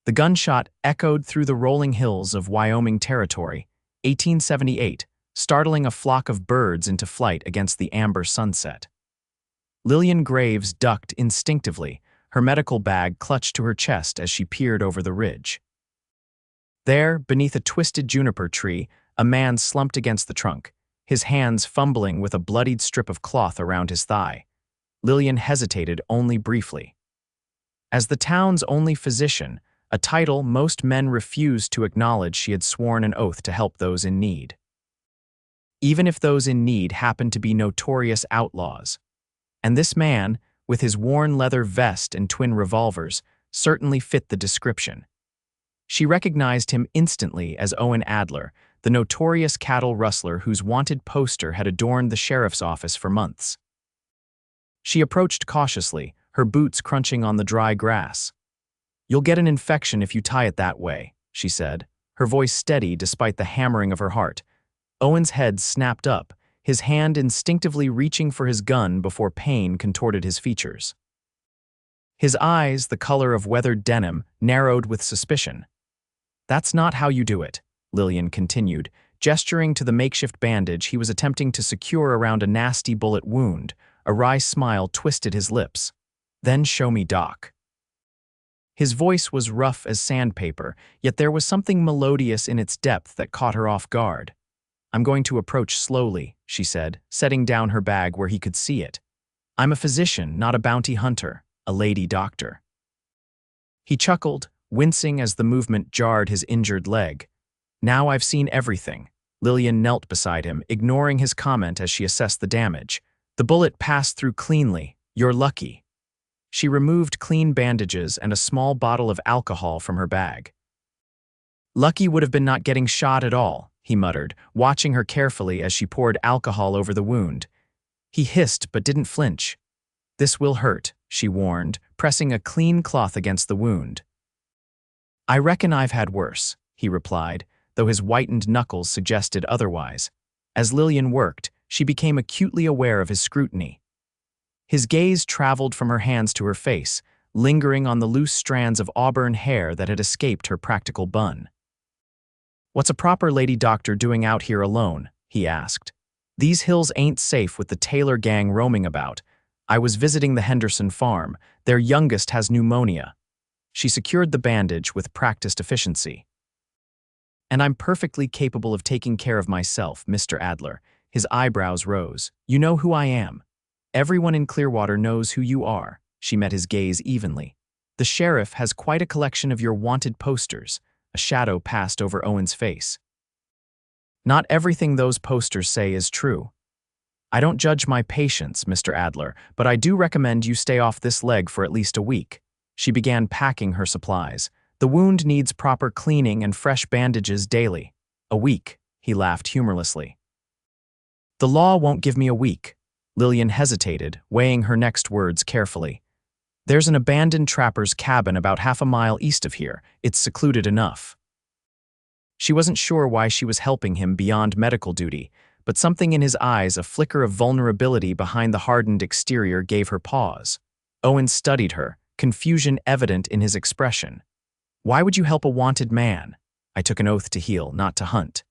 The gunshot echoed through the rolling hills of Wyoming Territory, 1878, startling a flock of birds into flight against the amber sunset. Lillian Graves ducked instinctively, her medical bag clutched to her chest as she peered over the ridge. There, beneath a twisted juniper tree, a man slumped against the trunk, his hands fumbling with a bloodied strip of cloth around his thigh. Lillian hesitated only briefly. As the town's only physician, a title most men refused to acknowledge, she had sworn an oath to help those in need. Even if those in need happened to be notorious outlaws. And this man, with his worn leather vest and twin revolvers, certainly fit the description. She recognized him instantly as Owen Adler, the notorious cattle rustler whose wanted poster had adorned the sheriff's office for months. She approached cautiously, her boots crunching on the dry grass. "You'll get an infection if you tie it that way," she said, her voice steady despite the hammering of her heart. Owen's head snapped up, his hand instinctively reaching for his gun before pain contorted his features. His eyes, the color of weathered denim, narrowed with suspicion. "That's not how you do it," Lillian continued, gesturing to the makeshift bandage he was attempting to secure around a nasty bullet wound. A wry smile twisted his lips. "Then show me, Doc." His voice was rough as sandpaper, yet there was something melodious in its depth that caught her off guard. "I'm going to approach slowly," she said, setting down her bag where he could see it. "I'm a physician, not a bounty hunter, a lady doctor." He chuckled, wincing as the movement jarred his injured leg. "Now I've seen everything." Lillian knelt beside him, ignoring his comment as she assessed the damage. "The bullet passed through cleanly. You're lucky." She removed clean bandages and a small bottle of alcohol from her bag. "Lucky would have been not getting shot at all," he muttered, watching her carefully as she poured alcohol over the wound. He hissed but didn't flinch. "This will hurt," she warned, pressing a clean cloth against the wound. "I reckon I've had worse," he replied, though his whitened knuckles suggested otherwise. As Lillian worked, she became acutely aware of his scrutiny. His gaze traveled from her hands to her face, lingering on the loose strands of auburn hair that had escaped her practical bun. "What's a proper lady doctor doing out here alone?" he asked. "These hills ain't safe with the Taylor gang roaming about. I was visiting the Henderson farm. Their youngest has pneumonia." She secured the bandage with practiced efficiency. "And I'm perfectly capable of taking care of myself, Mr. Adler." His eyebrows rose. "You know who I am. Everyone in Clearwater knows who you are." She met his gaze evenly. "The sheriff has quite a collection of your wanted posters." A shadow passed over Owen's face. "Not everything those posters say is true. I don't judge my patients, Mr. Adler, but I do recommend you stay off this leg for at least a week." She began packing her supplies. "The wound needs proper cleaning and fresh bandages daily." "A week," he laughed humorlessly. "The law won't give me a week." Lillian hesitated, weighing her next words carefully. "There's an abandoned trapper's cabin about half a mile east of here. It's secluded enough." She wasn't sure why she was helping him beyond medical duty, but something in his eyes, a flicker of vulnerability behind the hardened exterior, gave her pause. Owen studied her, confusion evident in his expression. "Why would you help a wanted man?" "I took an oath to heal, not to hunt."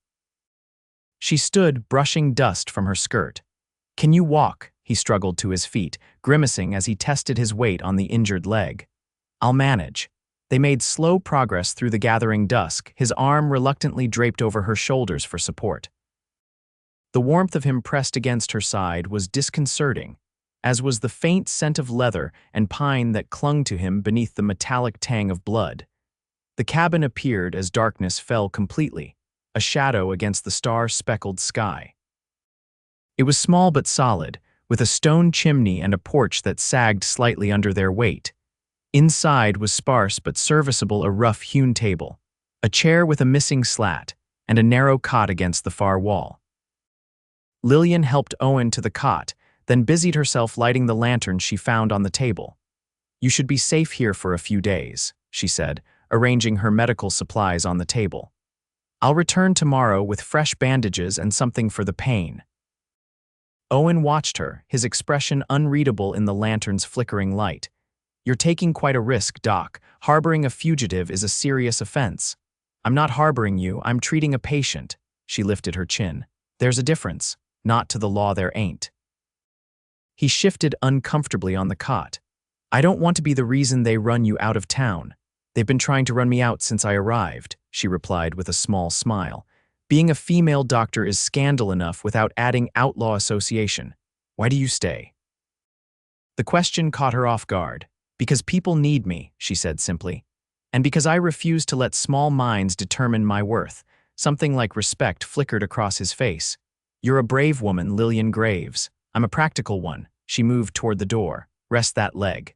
She stood, brushing dust from her skirt. "Can you walk?" He struggled to his feet, grimacing as he tested his weight on the injured leg. "I'll manage." They made slow progress through the gathering dusk, his arm reluctantly draped over her shoulders for support. The warmth of him pressed against her side was disconcerting, as was the faint scent of leather and pine that clung to him beneath the metallic tang of blood. The cabin appeared as darkness fell completely, a shadow against the star-speckled sky. It was small but solid, with a stone chimney and a porch that sagged slightly under their weight. Inside was sparse but serviceable, a rough-hewn table, a chair with a missing slat, and a narrow cot against the far wall. Lillian helped Owen to the cot, then busied herself lighting the lantern she found on the table. "You should be safe here for a few days," she said, arranging her medical supplies on the table. "I'll return tomorrow with fresh bandages and something for the pain." Owen watched her, his expression unreadable in the lantern's flickering light. "You're taking quite a risk, Doc. Harboring a fugitive is a serious offense. I'm not harboring you, I'm treating a patient. She lifted her chin. There's a difference. Not to the law there ain't. He shifted uncomfortably on the cot. I don't want to be the reason they run you out of town. They've been trying to run me out since I arrived, she replied with a small smile. Being a female doctor is scandal enough without adding outlaw association. Why do you stay? The question caught her off guard. Because people need me, she said simply. And because I refuse to let small minds determine my worth. Something like respect flickered across his face. You're a brave woman, Lillian Graves. I'm a practical one. She moved toward the door. Rest that leg.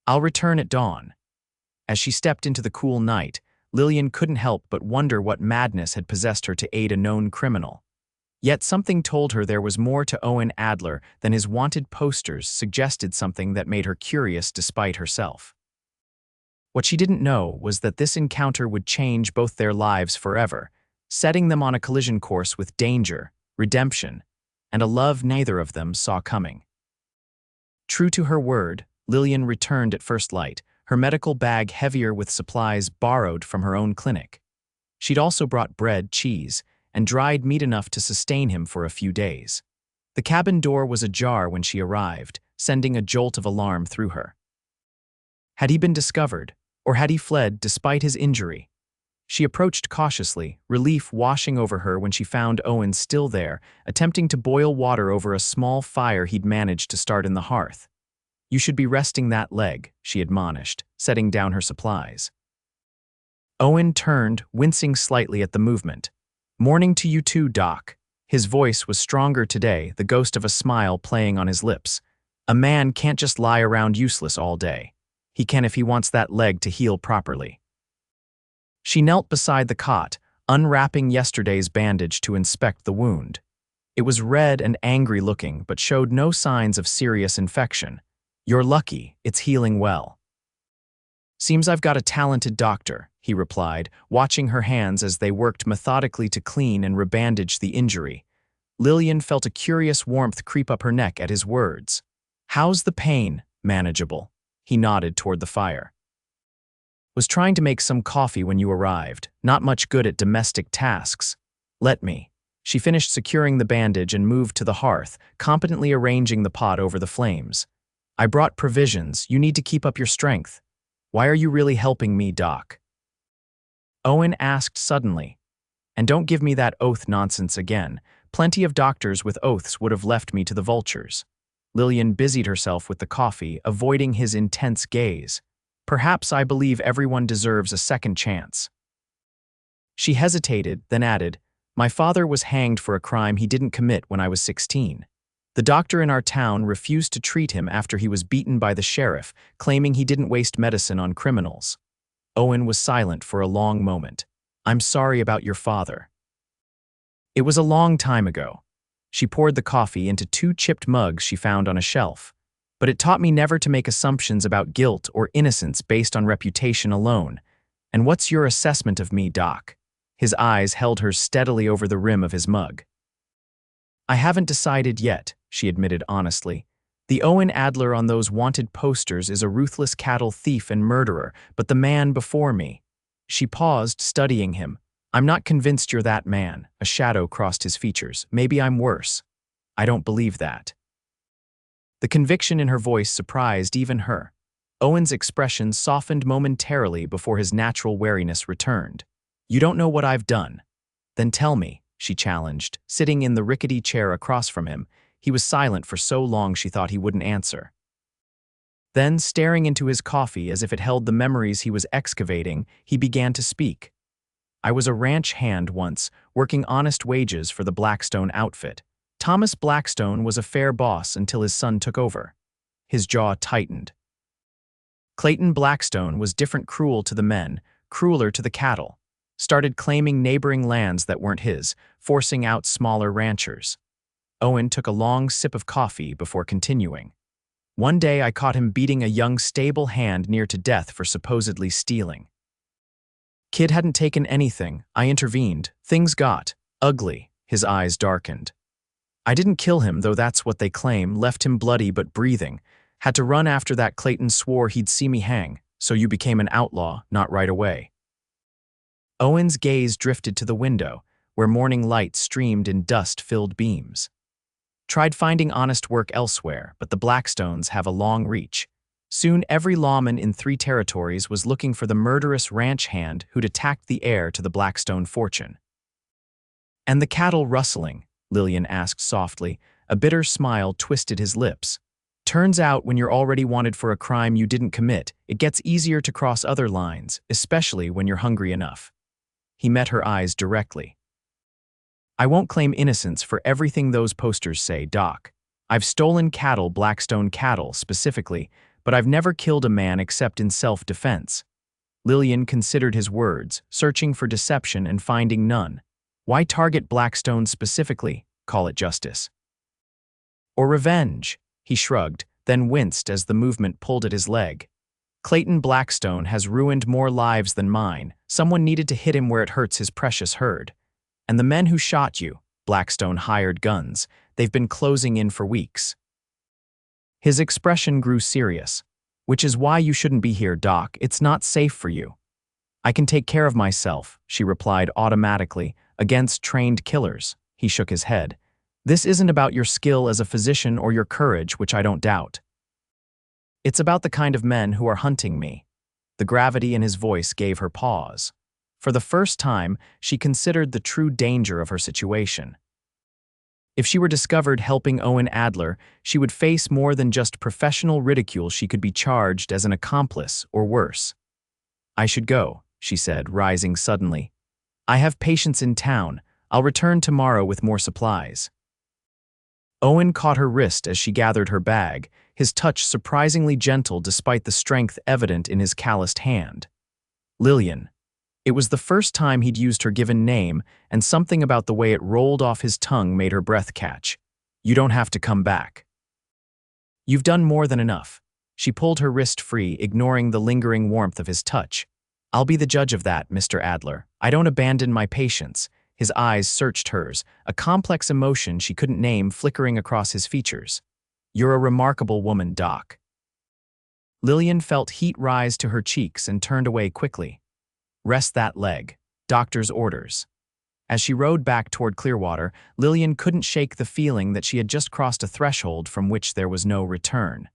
I'll return at dawn. As she stepped into the cool night, Lillian couldn't help but wonder what madness had possessed her to aid a known criminal. Yet something told her there was more to Owen Adler than his wanted posters suggested, something that made her curious despite herself. What she didn't know was that this encounter would change both their lives forever, setting them on a collision course with danger, redemption, and a love neither of them saw coming. True to her word, Lillian returned at first light, her medical bag heavier with supplies borrowed from her own clinic. She'd also brought bread, cheese, and dried meat enough to sustain him for a few days. The cabin door was ajar when she arrived, sending a jolt of alarm through her. Had he been discovered, or had he fled despite his injury? She approached cautiously, relief washing over her when she found Owen still there, attempting to boil water over a small fire he'd managed to start in the hearth. You should be resting that leg, she admonished, setting down her supplies. Owen turned, wincing slightly at the movement. Morning to you too, Doc. His voice was stronger today, the ghost of a smile playing on his lips. A man can't just lie around useless all day. He can if he wants that leg to heal properly. She knelt beside the cot, unwrapping yesterday's bandage to inspect the wound. It was red and angry looking, but showed no signs of serious infection. You're lucky, it's healing well. Seems I've got a talented doctor, he replied, watching her hands as they worked methodically to clean and rebandage the injury. Lillian felt a curious warmth creep up her neck at his words. How's the pain? Manageable. He nodded toward the fire. Was trying to make some coffee when you arrived, not much good at domestic tasks. Let me. She finished securing the bandage and moved to the hearth, competently arranging the pot over the flames. I brought provisions, you need to keep up your strength. Why are you really helping me, Doc? Owen asked suddenly. And don't give me that oath nonsense again. Plenty of doctors with oaths would have left me to the vultures. Lillian busied herself with the coffee, avoiding his intense gaze. Perhaps I believe everyone deserves a second chance. She hesitated, then added, My father was hanged for a crime he didn't commit when I was 16. The doctor in our town refused to treat him after he was beaten by the sheriff, claiming he didn't waste medicine on criminals. Owen was silent for a long moment. I'm sorry about your father. It was a long time ago. She poured the coffee into 2 chipped mugs she found on a shelf. But it taught me never to make assumptions about guilt or innocence based on reputation alone. And what's your assessment of me, Doc? His eyes held her steadily over the rim of his mug. I haven't decided yet, she admitted honestly. The Owen Adler on those wanted posters is a ruthless cattle thief and murderer, but the man before me. She paused, studying him. I'm not convinced you're that man. A shadow crossed his features. Maybe I'm worse. I don't believe that. The conviction in her voice surprised even her. Owen's expression softened momentarily before his natural wariness returned. You don't know what I've done. Then tell me, she challenged, sitting in the rickety chair across from him. He was silent for so long she thought he wouldn't answer. Then, staring into his coffee as if it held the memories he was excavating, he began to speak. I was a ranch hand once, working honest wages for the Blackstone outfit. Thomas Blackstone was a fair boss until his son took over. His jaw tightened. Clayton Blackstone was different, cruel to the men, crueler to the cattle. Started claiming neighboring lands that weren't his, forcing out smaller ranchers. Owen took a long sip of coffee before continuing. One day I caught him beating a young stable hand near to death for supposedly stealing. Kid hadn't taken anything. I intervened. Things got ugly. His eyes darkened. I didn't kill him, though that's what they claim, left him bloody but breathing. Had to run after that. Clayton swore he'd see me hang. So you became an outlaw, not right away. Owen's gaze drifted to the window, where morning light streamed in dust-filled beams. Tried finding honest work elsewhere, but the Blackstones have a long reach. Soon every lawman in 3 territories was looking for the murderous ranch hand who'd attacked the heir to the Blackstone fortune. And the cattle rustling? Lillian asked softly. A bitter smile twisted his lips. Turns out when you're already wanted for a crime you didn't commit, it gets easier to cross other lines, especially when you're hungry enough. He met her eyes directly. I won't claim innocence for everything those posters say, Doc. I've stolen cattle, Blackstone cattle specifically, but I've never killed a man except in self-defense. Lillian considered his words, searching for deception and finding none. Why target Blackstone specifically? Call it justice. Or revenge? He shrugged, then winced as the movement pulled at his leg. Clayton Blackstone has ruined more lives than mine. Someone needed to hit him where it hurts his precious herd. And the men who shot you, Blackstone hired guns. They've been closing in for weeks. His expression grew serious. Which is why you shouldn't be here, Doc. It's not safe for you. I can take care of myself, she replied automatically. Against trained killers. He shook his head. This isn't about your skill as a physician or your courage, which I don't doubt. It's about the kind of men who are hunting me. The gravity in his voice gave her pause. For the first time, she considered the true danger of her situation. If she were discovered helping Owen Adler, she would face more than just professional ridicule. She could be charged as an accomplice or worse. I should go, she said, rising suddenly. I have patients in town. I'll return tomorrow with more supplies. Owen caught her wrist as she gathered her bag, his touch surprisingly gentle despite the strength evident in his calloused hand. Lillian. It was the first time he'd used her given name, and something about the way it rolled off his tongue made her breath catch. You don't have to come back. You've done more than enough. She pulled her wrist free, ignoring the lingering warmth of his touch. I'll be the judge of that, Mr. Adler. I don't abandon my patients. His eyes searched hers, a complex emotion she couldn't name flickering across his features. You're a remarkable woman, Doc. Lillian felt heat rise to her cheeks and turned away quickly. Rest that leg. Doctor's orders. As she rode back toward Clearwater, Lillian couldn't shake the feeling that she had just crossed a threshold from which there was no return.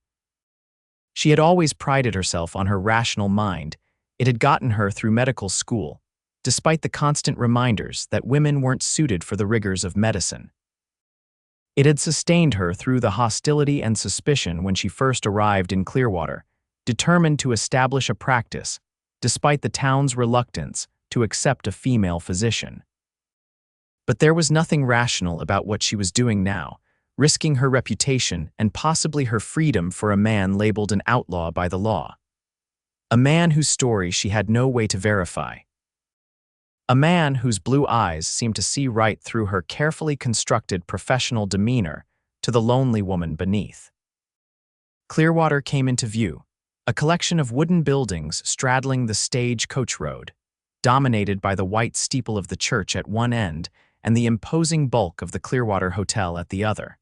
She had always prided herself on her rational mind. It had gotten her through medical school, despite the constant reminders that women weren't suited for the rigors of medicine. It had sustained her through the hostility and suspicion when she first arrived in Clearwater, determined to establish a practice, despite the town's reluctance to accept a female physician. But there was nothing rational about what she was doing now, risking her reputation and possibly her freedom for a man labeled an outlaw by the law. A man whose story she had no way to verify. A man whose blue eyes seemed to see right through her carefully constructed professional demeanor to the lonely woman beneath. Clearwater came into view, a collection of wooden buildings straddling the stage-coach road, dominated by the white steeple of the church at one end and the imposing bulk of the Clearwater Hotel at the other.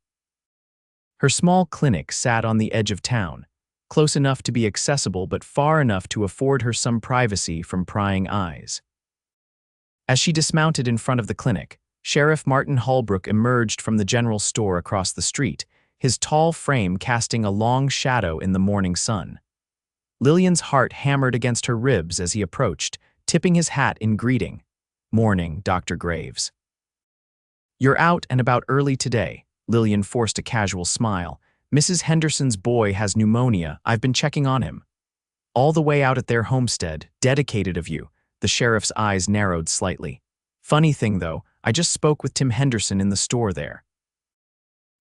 Her small clinic sat on the edge of town, close enough to be accessible but far enough to afford her some privacy from prying eyes. As she dismounted in front of the clinic, Sheriff Martin Holbrook emerged from the general store across the street, his tall frame casting a long shadow in the morning sun. Lillian's heart hammered against her ribs as he approached, tipping his hat in greeting. Morning, Dr. Graves. You're out and about early today, Lillian forced a casual smile. Mrs. Henderson's boy has pneumonia. I've been checking on him. All the way out at their homestead, dedicated of you. The sheriff's eyes narrowed slightly. Funny thing, though, I just spoke with Tim Henderson in the store there.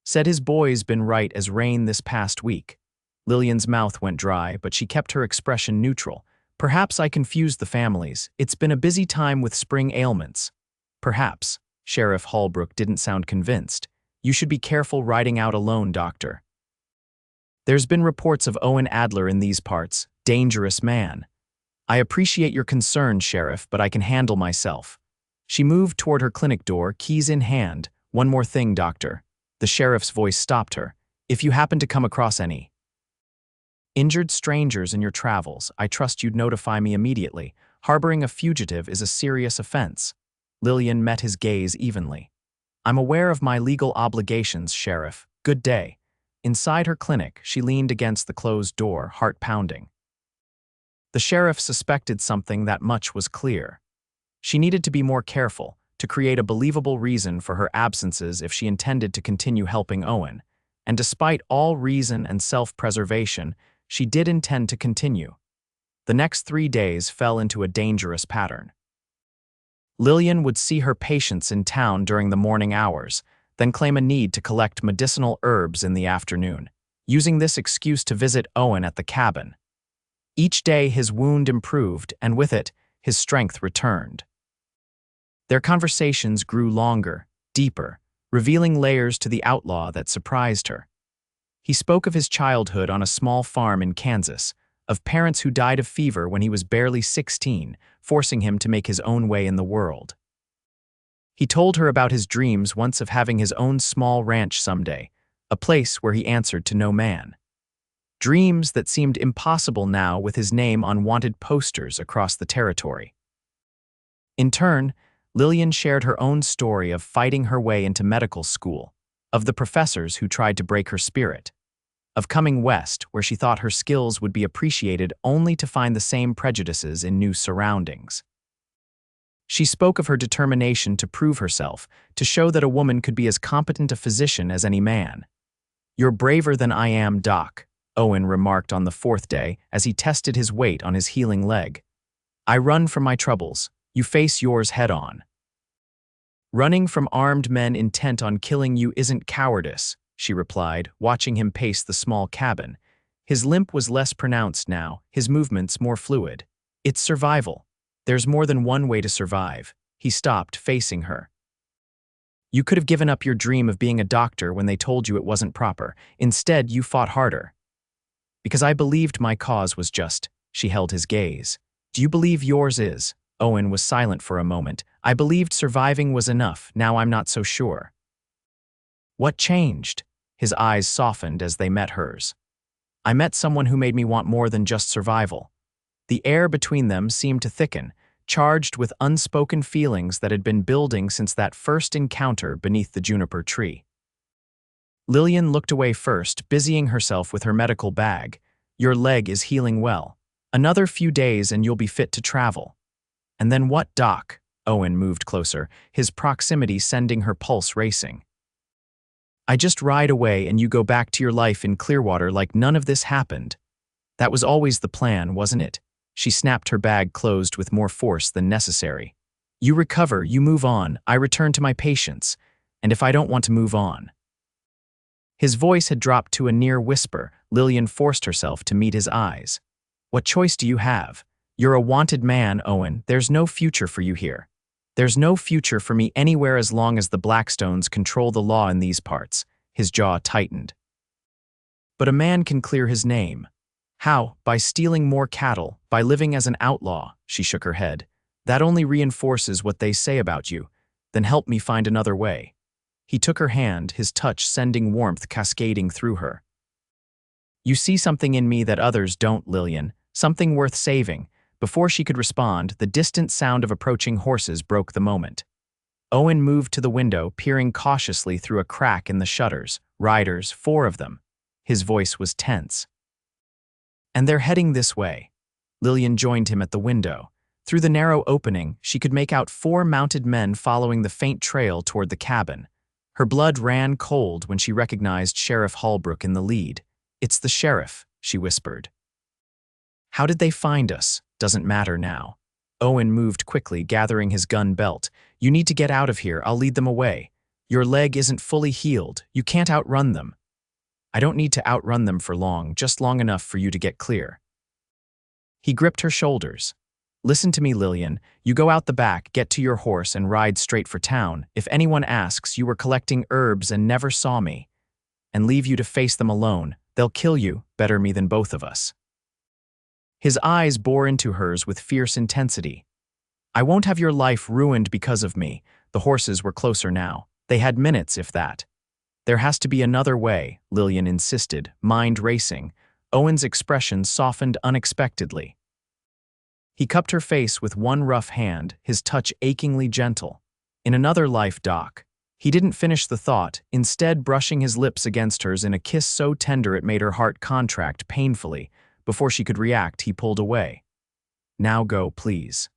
Said his boy's been right as rain this past week. Lillian's mouth went dry, but she kept her expression neutral. Perhaps I confused the families. It's been a busy time with spring ailments. Perhaps. Sheriff Holbrook didn't sound convinced. You should be careful riding out alone, Doctor. There's been reports of Owen Adler in these parts. Dangerous man. I appreciate your concern, Sheriff, but I can handle myself. She moved toward her clinic door, keys in hand. One more thing, Doctor. The sheriff's voice stopped her. If you happen to come across any Injured strangers in your travels, I trust you'd notify me immediately. Harboring a fugitive is a serious offense. Lillian met his gaze evenly. I'm aware of my legal obligations, Sheriff. Good day. Inside her clinic, she leaned against the closed door, heart pounding. The sheriff suspected something that much was clear. She needed to be more careful, to create a believable reason for her absences if she intended to continue helping Owen. And despite all reason and self-preservation, she did intend to continue. The next 3 days fell into a dangerous pattern. Lillian would see her patients in town during the morning hours, then claim a need to collect medicinal herbs in the afternoon, using this excuse to visit Owen at the cabin. Each day his wound improved, and with it, his strength returned. Their conversations grew longer, deeper, revealing layers to the outlaw that surprised her. He spoke of his childhood on a small farm in Kansas, of parents who died of fever when he was barely 16, forcing him to make his own way in the world. He told her about his dreams once of having his own small ranch someday, a place where he answered to no man. Dreams that seemed impossible now with his name on wanted posters across the territory. In turn, Lillian shared her own story of fighting her way into medical school, of the professors who tried to break her spirit, of coming west where she thought her skills would be appreciated only to find the same prejudices in new surroundings. She spoke of her determination to prove herself, to show that a woman could be as competent a physician as any man. "You're braver than I am, Doc," Owen remarked on the 4th day as he tested his weight on his healing leg. "I run from my troubles. You face yours head-on." "Running from armed men intent on killing you isn't cowardice," she replied, watching him pace the small cabin. His limp was less pronounced now, his movements more fluid. "It's survival. There's more than one way to survive." He stopped, facing her. "You could have given up your dream of being a doctor when they told you it wasn't proper. Instead, you fought harder." "Because I believed my cause was just." She held his gaze. "Do you believe yours is?" Owen was silent for a moment. "I believed surviving was enough. Now I'm not so sure." "What changed?" His eyes softened as they met hers. "I met someone who made me want more than just survival." The air between them seemed to thicken, charged with unspoken feelings that had been building since that first encounter beneath the juniper tree. Lillian looked away first, busying herself with her medical bag. "Your leg is healing well. Another few days and you'll be fit to travel." "And then what, Doc?" Owen moved closer, his proximity sending her pulse racing. "I just ride away and you go back to your life in Clearwater like none of this happened. That was always the plan, wasn't it?" She snapped her bag closed with more force than necessary. "You recover, you move on, I return to my patients. And if I don't want to move on?" His voice had dropped to a near whisper. Lillian forced herself to meet his eyes. "What choice do you have? You're a wanted man, Owen. There's no future for you here. There's no future for me anywhere as long as the Blackstones control the law in these parts." His jaw tightened. "But a man can clear his name." "How? By stealing more cattle, by living as an outlaw." She shook her head. "That only reinforces what they say about you. Then help me find another way." He took her hand, his touch sending warmth cascading through her. "You see something in me that others don't, Lillian, something worth saving." Before she could respond, the distant sound of approaching horses broke the moment. Owen moved to the window, peering cautiously through a crack in the shutters. Riders, 4 of them. His voice was tense. "And they're heading this way." Lillian joined him at the window. Through the narrow opening, she could make out 4 mounted men following the faint trail toward the cabin. Her blood ran cold when she recognized Sheriff Holbrook in the lead. "It's the sheriff," she whispered. "How did they find us? Doesn't matter now." Owen moved quickly, gathering his gun belt. "You need to get out of here. I'll lead them away. Your leg isn't fully healed. You can't outrun them." "I don't need to outrun them for long, just long enough for you to get clear." He gripped her shoulders. "Listen to me, Lillian. You go out the back, get to your horse, and ride straight for town. If anyone asks, you were collecting herbs and never saw me. And leave you to face them alone. They'll kill you, better me than both of us." His eyes bore into hers with fierce intensity. "I won't have your life ruined because of me." The horses were closer now. They had minutes, if that. "There has to be another way," Lillian insisted, mind racing. Owen's expression softened unexpectedly. He cupped her face with one rough hand, his touch achingly gentle. In another life, Doc. He didn't finish the thought, instead brushing his lips against hers in a kiss so tender it made her heart contract painfully. Before she could react, he pulled away. Now go, please.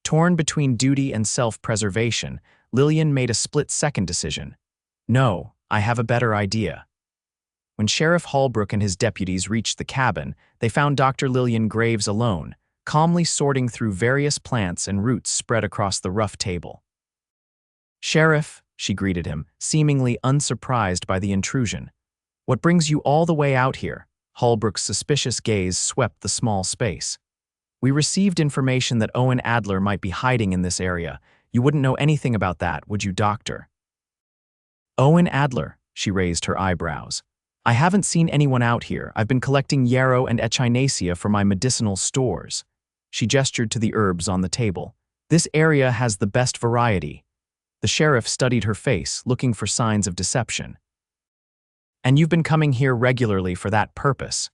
Torn between duty and self-preservation, Lillian made a split-second decision. No, I have a better idea. When Sheriff Holbrook and his deputies reached the cabin, they found Dr. Lillian Graves alone, calmly sorting through various plants and roots spread across the rough table. "Sheriff," she greeted him, seemingly unsurprised by the intrusion. "What brings you all the way out here?" Holbrook's suspicious gaze swept the small space. "We received information that Owen Adler might be hiding in this area. You wouldn't know anything about that, would you, Doctor?" "Owen Adler," she raised her eyebrows. "I haven't seen anyone out here. I've been collecting yarrow and echinacea for my medicinal stores." She gestured to the herbs on the table. "This area has the best variety." The sheriff studied her face, looking for signs of deception. "And you've been coming here regularly for that purpose?"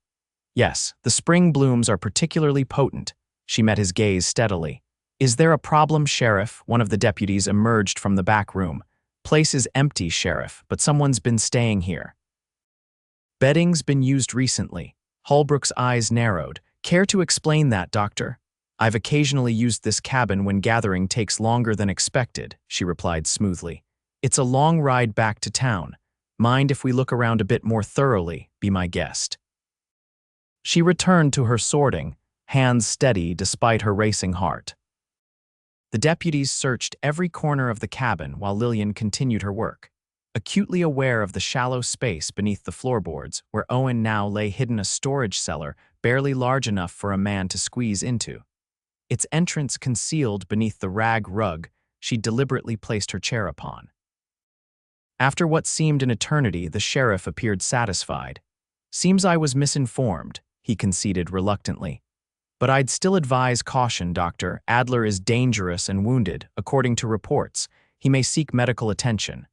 "Yes, the spring blooms are particularly potent." She met his gaze steadily. "Is there a problem, Sheriff?" One of the deputies emerged from the back room. "Place is empty, Sheriff, but someone's been staying here." "Bedding's been used recently." Holbrook's eyes narrowed. "Care to explain that, Doctor?" "I've occasionally used this cabin when gathering takes longer than expected," she replied smoothly. "It's a long ride back to town. Mind if we look around a bit more thoroughly? Be my guest." She returned to her sorting, hands steady despite her racing heart. The deputies searched every corner of the cabin while Lillian continued her work. Acutely aware of the shallow space beneath the floorboards, where Owen now lay hidden a storage cellar barely large enough for a man to squeeze into. Its entrance concealed beneath the rag rug she deliberately placed her chair upon. After what seemed an eternity, the sheriff appeared satisfied. "Seems I was misinformed," he conceded reluctantly. "But I'd still advise caution, Doctor. Adler is dangerous and wounded, according to reports. He may seek medical attention."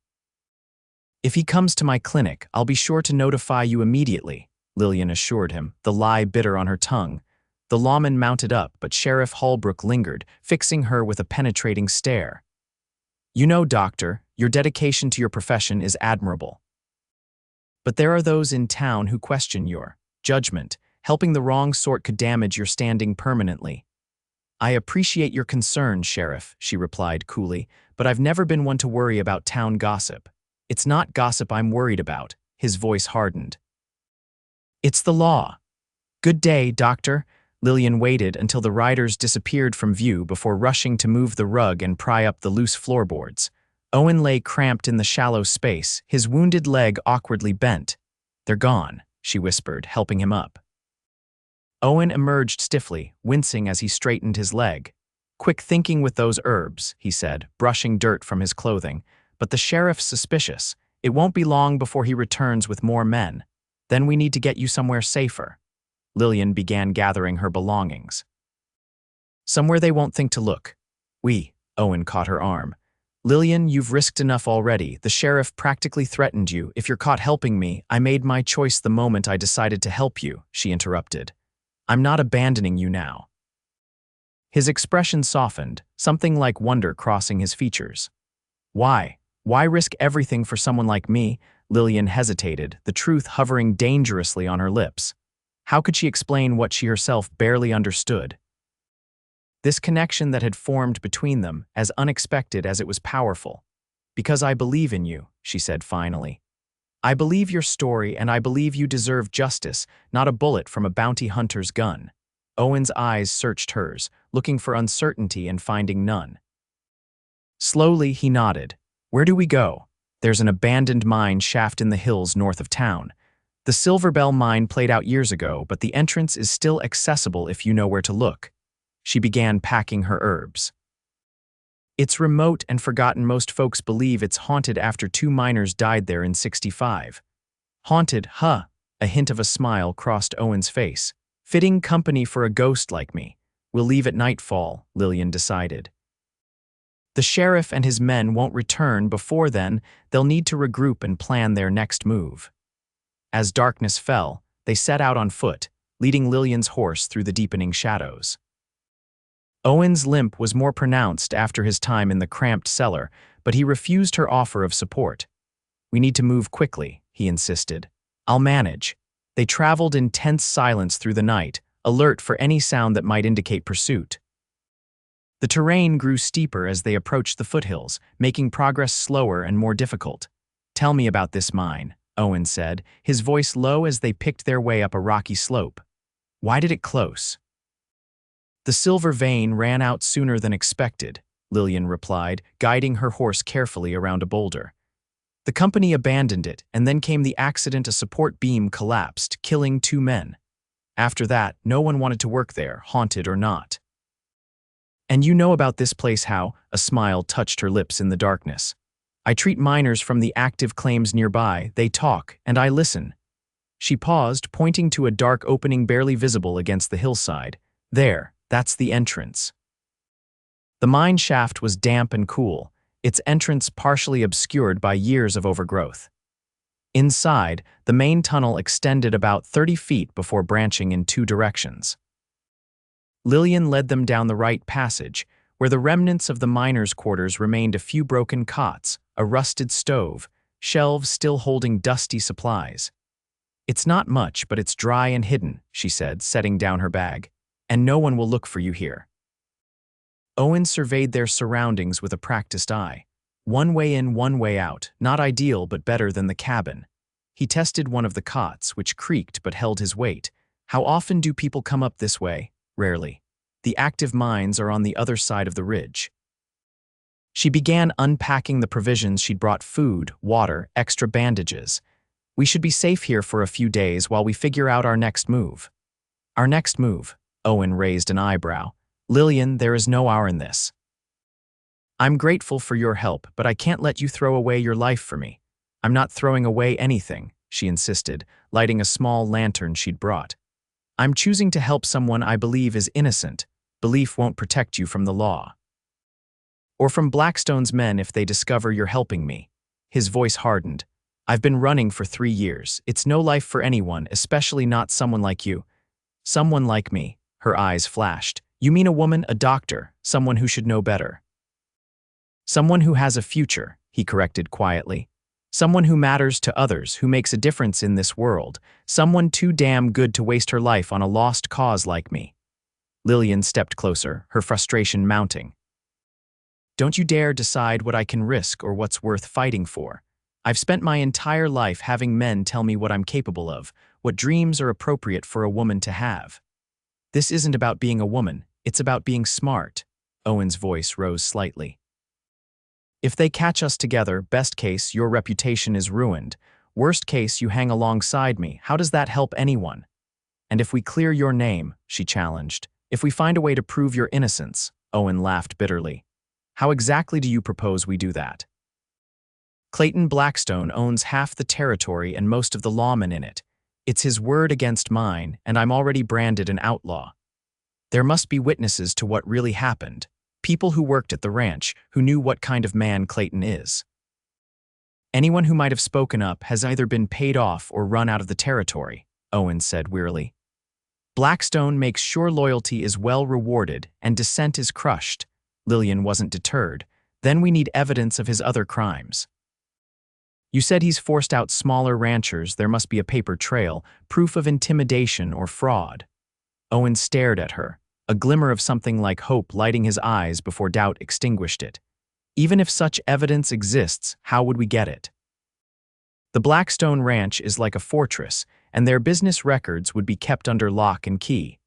"If he comes to my clinic, I'll be sure to notify you immediately," Lillian assured him, the lie bitter on her tongue. The lawman mounted up, but Sheriff Holbrook lingered, fixing her with a penetrating stare. "You know, Doctor, your dedication to your profession is admirable. But there are those in town who question your judgment. Helping the wrong sort could damage your standing permanently." "I appreciate your concern, Sheriff," she replied coolly, "but I've never been one to worry about town gossip." "It's not gossip I'm worried about," his voice hardened. "It's the law." "Good day, Doctor." Lillian waited until the riders disappeared from view before rushing to move the rug and pry up the loose floorboards. Owen lay cramped in the shallow space, his wounded leg awkwardly bent. "They're gone," she whispered, helping him up. Owen emerged stiffly, wincing as he straightened his leg. "Quick thinking with those herbs," he said, brushing dirt from his clothing. "But the sheriff's suspicious. It won't be long before he returns with more men. Then we need to get you somewhere safer." Lillian began gathering her belongings. "Somewhere they won't think to look." Owen caught her arm. "Lillian, you've risked enough already. The sheriff practically threatened you. If you're caught helping me, I made my choice the moment I decided to help you," she interrupted. "I'm not abandoning you now." His expression softened, something like wonder crossing his features. "Why? Why risk everything for someone like me?" Lillian hesitated, the truth hovering dangerously on her lips. How could she explain what she herself barely understood? This connection that had formed between them, as unexpected as it was powerful. "Because I believe in you," she said finally. "I believe your story, and I believe you deserve justice, not a bullet from a bounty hunter's gun." Owen's eyes searched hers, looking for uncertainty and finding none. Slowly, he nodded. "Where do we go?" "There's an abandoned mine shaft in the hills north of town. The Silver Bell mine played out years ago, but the entrance is still accessible if you know where to look." She began packing her herbs. "It's remote and forgotten. Most folks believe it's haunted after 2 miners died there in '65. "Haunted, huh?" A hint of a smile crossed Owen's face. "Fitting company for a ghost like me. We'll leave at nightfall," Lillian decided. "The sheriff and his men won't return before then. They'll need to regroup and plan their next move." As darkness fell, They set out on foot, leading Lillian's horse through the deepening shadows. Owen's limp was more pronounced after his time in the cramped cellar, but he refused her offer of support. "We need to move quickly," he insisted. "I'll manage." They traveled in tense silence through the night, alert for any sound that might indicate pursuit. The terrain grew steeper as they approached the foothills, making progress slower and more difficult. "Tell me about this mine," Owen said, his voice low as they picked their way up a rocky slope. "Why did it close?" "The silver vein ran out sooner than expected," Lillian replied, guiding her horse carefully around a boulder. "The company abandoned it, and then came the accident. A support beam collapsed, killing 2 men. After that, no one wanted to work there, haunted or not." "And you know about this place how?" A smile touched her lips in the darkness. "I treat miners from the active claims nearby. They talk, and I listen." She paused, pointing to a dark opening barely visible against the hillside. "There, that's the entrance." The mine shaft was damp and cool, its entrance partially obscured by years of overgrowth. Inside, the main tunnel extended about 30 feet before branching in 2 directions. Lillian led them down the right passage, where the remnants of the miners' quarters remained: a few broken cots, a rusted stove, shelves still holding dusty supplies. "It's not much, but it's dry and hidden," she said, setting down her bag. "And no one will look for you here." Owen surveyed their surroundings with a practiced eye. One way in, one way out, not ideal but better than the cabin. He tested one of the cots, which creaked but held his weight. "How often do people come up this way?" "Rarely. The active mines are on the other side of the ridge." She began unpacking the provisions she'd brought: food, water, extra bandages. "We should be safe here for a few days while we figure out our next move." "Our next move?" Owen raised an eyebrow. "Lillian, there is no our in this. I'm grateful for your help, but I can't let you throw away your life for me." "I'm not throwing away anything," she insisted, lighting a small lantern she'd brought. "I'm choosing to help someone I believe is innocent. Belief won't protect you from the law. Or from Blackstone's men if they discover you're helping me." His voice hardened. "I've been running for 3 years. It's no life for anyone, especially not someone like you." "Someone like me?" Her eyes flashed. "You mean a woman, a doctor, someone who should know better?" "Someone who has a future," he corrected quietly. "Someone who matters to others, who makes a difference in this world. Someone too damn good to waste her life on a lost cause like me." Lillian stepped closer, her frustration mounting. "Don't you dare decide what I can risk or what's worth fighting for. I've spent my entire life having men tell me what I'm capable of, what dreams are appropriate for a woman to have. This isn't about being a woman, it's about being smart." Owen's voice rose slightly. "If they catch us together, best case, your reputation is ruined. Worst case, you hang alongside me. How does that help anyone? And if we clear your name," she challenged, "if we find a way to prove your innocence," Owen laughed bitterly. "How exactly do you propose we do that?" "Clayton Blackstone owns half the territory and most of the lawmen in it. It's his word against mine, and I'm already branded an outlaw. There must be witnesses to what really happened. People who worked at the ranch, who knew what kind of man Clayton is. Anyone who might have spoken up has either been paid off or run out of the territory," Owen said wearily. "Blackstone makes sure loyalty is well rewarded and dissent is crushed." Lillian wasn't deterred. "Then we need evidence of his other crimes. You said he's forced out smaller ranchers. There must be a paper trail, proof of intimidation or fraud." Owen stared at her, a glimmer of something like hope lighting his eyes before doubt extinguished it. "Even if such evidence exists, how would we get it?" "The Blackstone Ranch is like a fortress, and their business records would be kept under lock and key."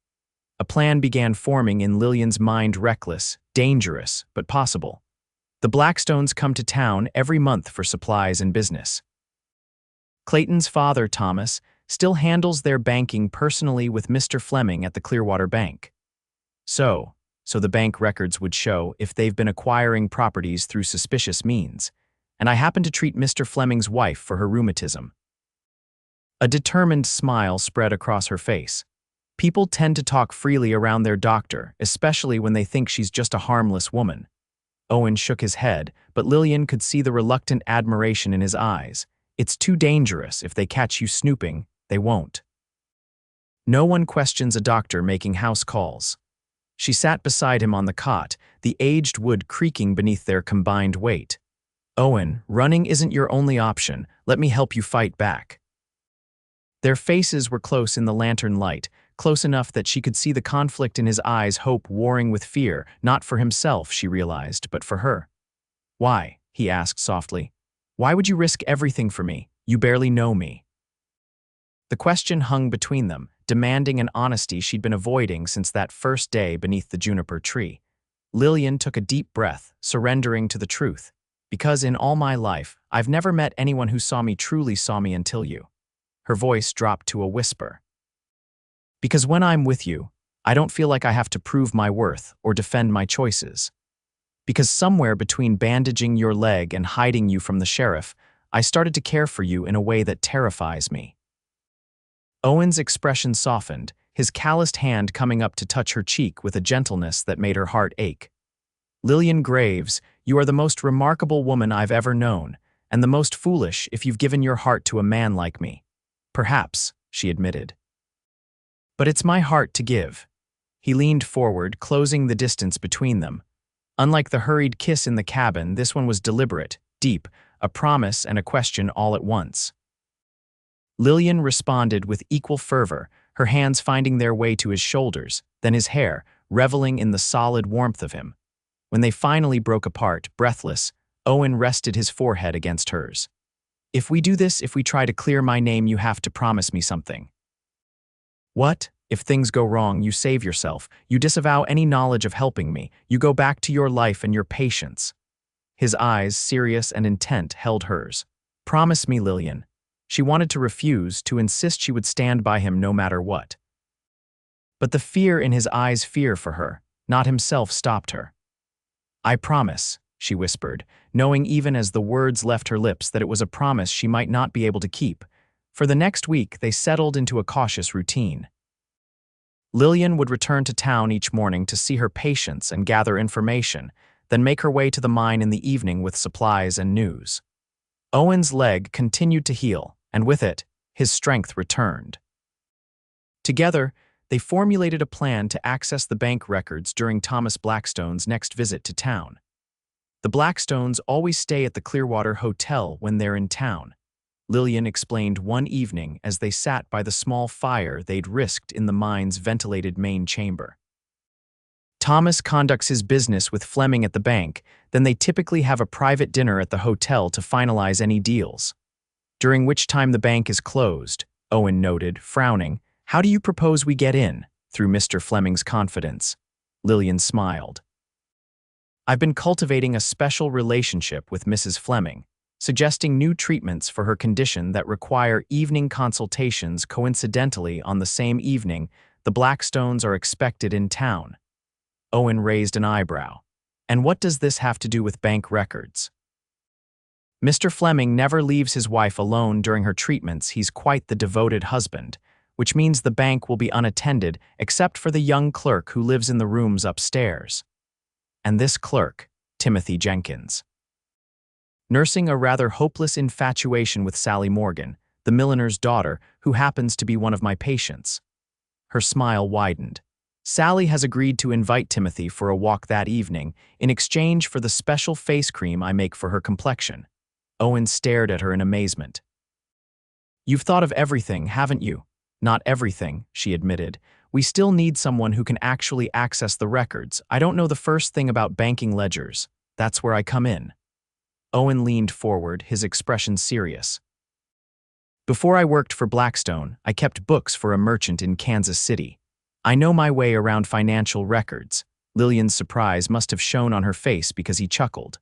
A plan began forming in Lillian's mind: reckless, dangerous, but possible. "The Blackstones come to town every month for supplies and business. Clayton's father, Thomas, still handles their banking personally with Mr. Fleming at the Clearwater Bank. So the bank records would show if they've been acquiring properties through suspicious means, and I happen to treat Mr. Fleming's wife for her rheumatism." A determined smile spread across her face. "People tend to talk freely around their doctor, especially when they think she's just a harmless woman." Owen shook his head, but Lillian could see the reluctant admiration in his eyes. "It's too dangerous. If they catch you snooping, they won't." No one questions a doctor making house calls. She sat beside him on the cot, the aged wood creaking beneath their combined weight. Owen, running isn't your only option. Let me help you fight back. Their faces were close in the lantern light, close enough that she could see the conflict in his eyes, hope warring with fear, not for himself, she realized, but for her. Why? He asked softly. Why would you risk everything for me? You barely know me. The question hung between them, demanding an honesty she'd been avoiding since that first day beneath the juniper tree. Lillian took a deep breath, surrendering to the truth. Because in all my life, I've never met anyone who truly saw me until you. Her voice dropped to a whisper. Because when I'm with you, I don't feel like I have to prove my worth or defend my choices. Because somewhere between bandaging your leg and hiding you from the sheriff, I started to care for you in a way that terrifies me. Owen's expression softened, his calloused hand coming up to touch her cheek with a gentleness that made her heart ache. Lillian Graves, you are the most remarkable woman I've ever known, and the most foolish if you've given your heart to a man like me. Perhaps, she admitted. But it's my heart to give. He leaned forward, closing the distance between them. Unlike the hurried kiss in the cabin, this one was deliberate, deep, a promise and a question all at once. Lillian responded with equal fervor, her hands finding their way to his shoulders, then his hair, reveling in the solid warmth of him. When they finally broke apart, breathless, Owen rested his forehead against hers. If we do this, if we try to clear my name, you have to promise me something. What? If things go wrong, you save yourself, you disavow any knowledge of helping me, you go back to your life and your patience. His eyes, serious and intent, held hers. Promise me, Lillian. She wanted to refuse, to insist she would stand by him no matter what. But the fear in his eyes, fear for her, not himself, stopped her. I promise, she whispered, knowing even as the words left her lips that it was a promise she might not be able to keep. For the next week, they settled into a cautious routine. Lillian would return to town each morning to see her patients and gather information, then make her way to the mine in the evening with supplies and news. Owen's leg continued to heal, and with it, his strength returned. Together, they formulated a plan to access the bank records during Thomas Blackstone's next visit to town. The Blackstones always stay at the Clearwater Hotel when they're in town, Lillian explained one evening as they sat by the small fire they'd risked in the mine's ventilated main chamber. Thomas conducts his business with Fleming at the bank, then they typically have a private dinner at the hotel to finalize any deals. During which time the bank is closed, Owen noted, frowning. How do you propose we get in? Through Mr. Fleming's confidence. Lillian smiled. I've been cultivating a special relationship with Mrs. Fleming, suggesting new treatments for her condition that require evening consultations. Coincidentally, on the same evening, the Blackstones are expected in town. Owen raised an eyebrow. And what does this have to do with bank records? Mr. Fleming never leaves his wife alone during her treatments. He's quite the devoted husband, which means the bank will be unattended except for the young clerk who lives in the rooms upstairs. And this clerk, Timothy Jenkins. Nursing a rather hopeless infatuation with Sally Morgan, the milliner's daughter, who happens to be one of my patients. Her smile widened. Sally has agreed to invite Timothy for a walk that evening in exchange for the special face cream I make for her complexion. Owen stared at her in amazement. You've thought of everything, haven't you? Not everything, she admitted. We still need someone who can actually access the records. I don't know the first thing about banking ledgers. That's where I come in. Owen leaned forward, his expression serious. Before I worked for Blackstone, I kept books for a merchant in Kansas City. I know my way around financial records. Lillian's surprise must have shown on her face because he chuckled.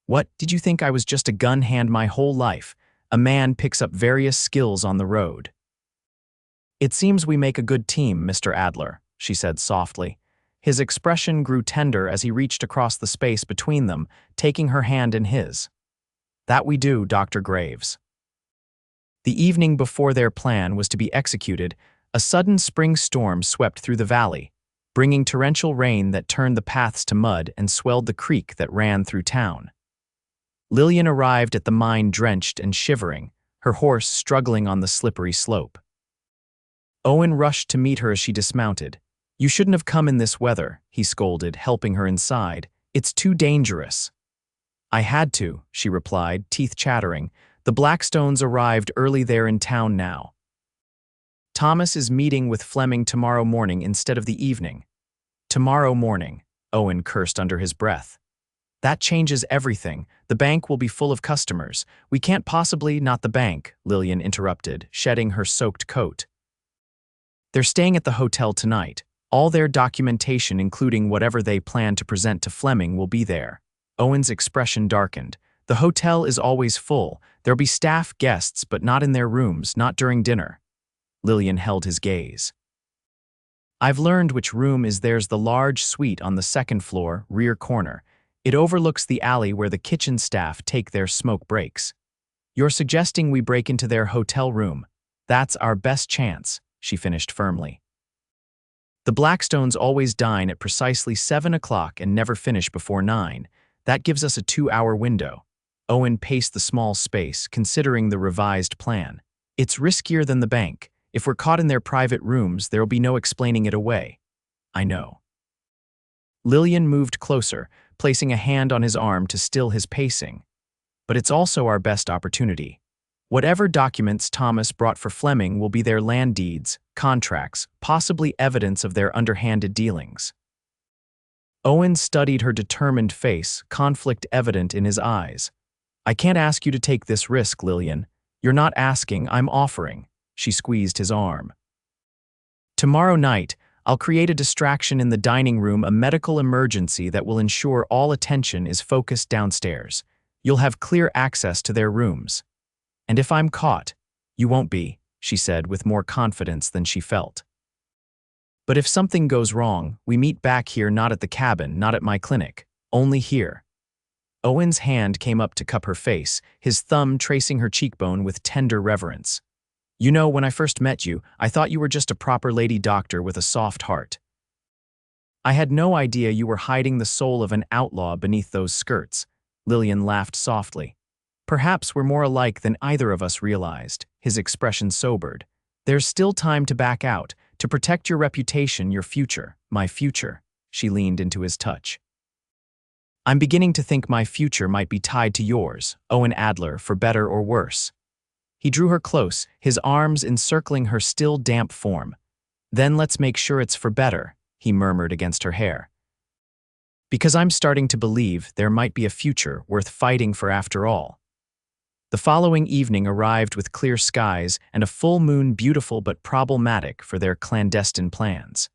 What, did you think I was just a gun hand my whole life? A man picks up various skills on the road. It seems we make a good team, Mr. Adler, she said softly. His expression grew tender as he reached across the space between them, taking her hand in his. That we do, Dr. Graves. The evening before their plan was to be executed, a sudden spring storm swept through the valley, bringing torrential rain that turned the paths to mud and swelled the creek that ran through town. Lillian arrived at the mine drenched and shivering, her horse struggling on the slippery slope. Owen rushed to meet her as she dismounted. "You shouldn't have come in this weather," he scolded, helping her inside. "It's too dangerous." "I had to," she replied, teeth chattering. "The Blackstones arrived early there in town now. Thomas is meeting with Fleming tomorrow morning instead of the evening." "Tomorrow morning," Owen cursed under his breath. "That changes everything. The bank will be full of customers. We can't possibly—" "Not the bank," Lillian interrupted, shedding her soaked coat. "They're staying at the hotel tonight. All their documentation, including whatever they plan to present to Fleming, will be there." Owen's expression darkened. "The hotel is always full. There'll be staff guests, but not in their rooms, not during dinner." Lillian held his gaze. "I've learned which room is theirs, the large suite on the second floor, rear corner. It overlooks the alley where the kitchen staff take their smoke breaks. You're suggesting we break into their hotel room. That's our best chance," she finished firmly. "The Blackstones always dine at precisely 7 o'clock and never finish before 9. That gives us a 2-hour window." Owen paced the small space, considering the revised plan. "It's riskier than the bank. If we're caught in their private rooms, there'll be no explaining it away." "I know." Lillian moved closer, placing a hand on his arm to still his pacing. "But it's also our best opportunity. Whatever documents Thomas brought for Fleming will be their land deeds, contracts, possibly evidence of their underhanded dealings." Owen studied her determined face, conflict evident in his eyes. "I can't ask you to take this risk, Lillian. You're not asking, I'm offering." She squeezed his arm. "Tomorrow night, I'll create a distraction in the dining room, a medical emergency that will ensure all attention is focused downstairs. You'll have clear access to their rooms. And if I'm caught—" "You won't be," she said with more confidence than she felt. "But if something goes wrong, we meet back here, not at the cabin, not at my clinic. Only here." Owen's hand came up to cup her face, his thumb tracing her cheekbone with tender reverence. "You know, when I first met you, I thought you were just a proper lady doctor with a soft heart. I had no idea you were hiding the soul of an outlaw beneath those skirts." Lillian laughed softly. "Perhaps we're more alike than either of us realized." His expression sobered. "There's still time to back out, to protect your reputation, your future." "My future?" She leaned into his touch. "I'm beginning to think my future might be tied to yours, Owen Adler, for better or worse." He drew her close, his arms encircling her still damp form. "Then let's make sure it's for better," he murmured against her hair. "Because I'm starting to believe there might be a future worth fighting for after all." The following evening arrived with clear skies and a full moon, beautiful but problematic for their clandestine plans.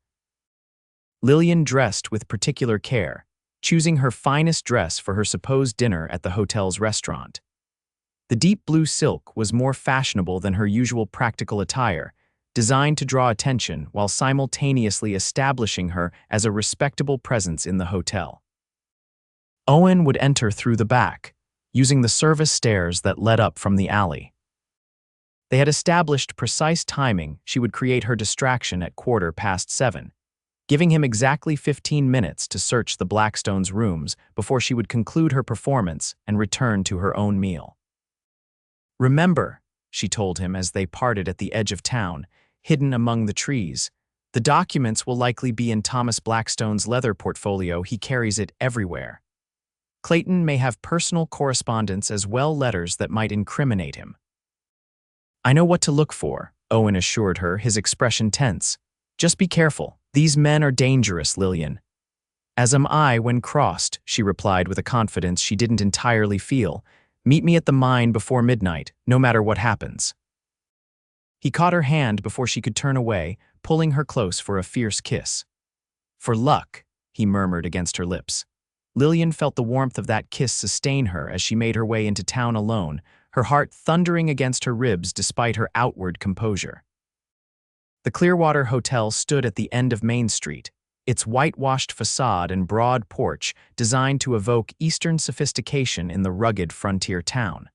Lillian dressed with particular care, choosing her finest dress for her supposed dinner at the hotel's restaurant. The deep blue silk was more fashionable than her usual practical attire, designed to draw attention while simultaneously establishing her as a respectable presence in the hotel. Owen would enter through the back, using the service stairs that led up from the alley. They had established precise timing. She would create her distraction at 7:15, giving him exactly 15 minutes to search the Blackstones' rooms before she would conclude her performance and return to her own meal. "Remember," she told him as they parted at the edge of town, hidden among the trees, "the documents will likely be in Thomas Blackstone's leather portfolio. He carries it everywhere. Clayton may have personal correspondence as well, letters that might incriminate him." "I know what to look for," Owen assured her, his expression tense. "Just be careful. These men are dangerous, Lillian." "As am I when crossed," she replied with a confidence she didn't entirely feel. "Meet me at the mine before midnight, no matter what happens." He caught her hand before she could turn away, pulling her close for a fierce kiss. "For luck," he murmured against her lips. Lillian felt the warmth of that kiss sustain her as she made her way into town alone, her heart thundering against her ribs despite her outward composure. The Clearwater Hotel stood at the end of Main Street, its whitewashed facade and broad porch designed to evoke Eastern sophistication in the rugged frontier town.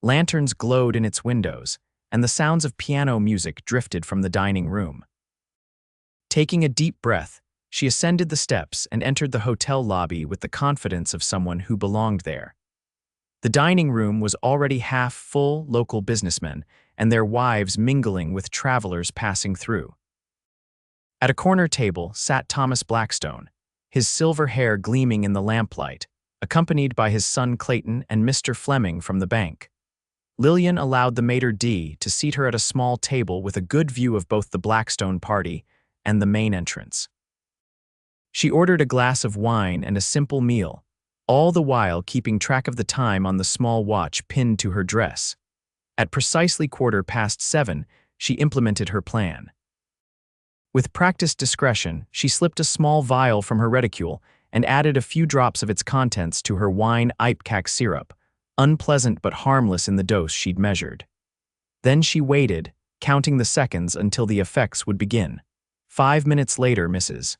Lanterns glowed in its windows, and the sounds of piano music drifted from the dining room. Taking a deep breath, she ascended the steps and entered the hotel lobby with the confidence of someone who belonged there. The dining room was already half full local businessmen and their wives mingling with travelers passing through. At a corner table sat Thomas Blackstone, his silver hair gleaming in the lamplight, accompanied by his son Clayton and Mr. Fleming from the bank. Lillian allowed the maitre d' to seat her at a small table with a good view of both the Blackstone party and the main entrance. She ordered a glass of wine and a simple meal, all the while keeping track of the time on the small watch pinned to her dress. At precisely 7:15, she implemented her plan. With practiced discretion, she slipped a small vial from her reticule and added a few drops of its contents to her wine ipecac syrup, unpleasant but harmless in the dose she'd measured. Then she waited, counting the seconds until the effects would begin. 5 minutes later, Mrs.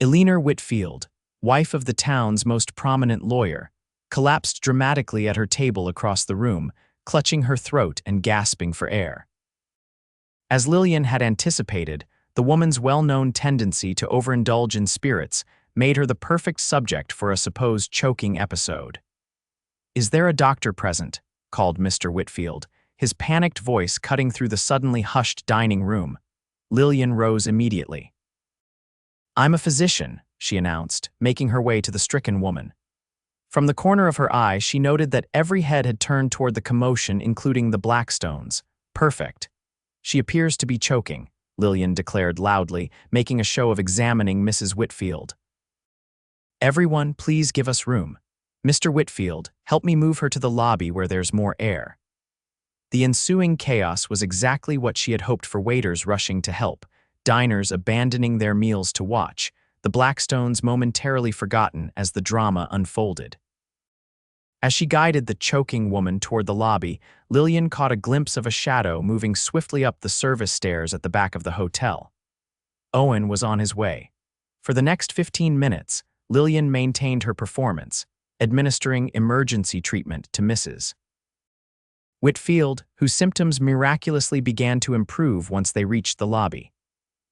Eleanor Whitfield, wife of the town's most prominent lawyer, collapsed dramatically at her table across the room, clutching her throat and gasping for air. As Lillian had anticipated, the woman's well-known tendency to overindulge in spirits made her the perfect subject for a supposed choking episode. "Is there a doctor present?" called Mr. Whitfield, his panicked voice cutting through the suddenly hushed dining room. Lillian rose immediately. "I'm a physician," she announced, making her way to the stricken woman. From the corner of her eye, she noted that every head had turned toward the commotion, including the Blackstones. "Perfect. She appears to be choking," Lillian declared loudly, making a show of examining Mrs. Whitfield. "Everyone, please give us room. Mr. Whitfield, help me move her to the lobby where there's more air." The ensuing chaos was exactly what she had hoped for: waiters rushing to help, diners abandoning their meals to watch, the Blackstones momentarily forgotten as the drama unfolded. As she guided the choking woman toward the lobby, Lillian caught a glimpse of a shadow moving swiftly up the service stairs at the back of the hotel. Owen was on his way. For the next 15 minutes, Lillian maintained her performance, administering emergency treatment to Mrs. Whitfield, whose symptoms miraculously began to improve once they reached the lobby.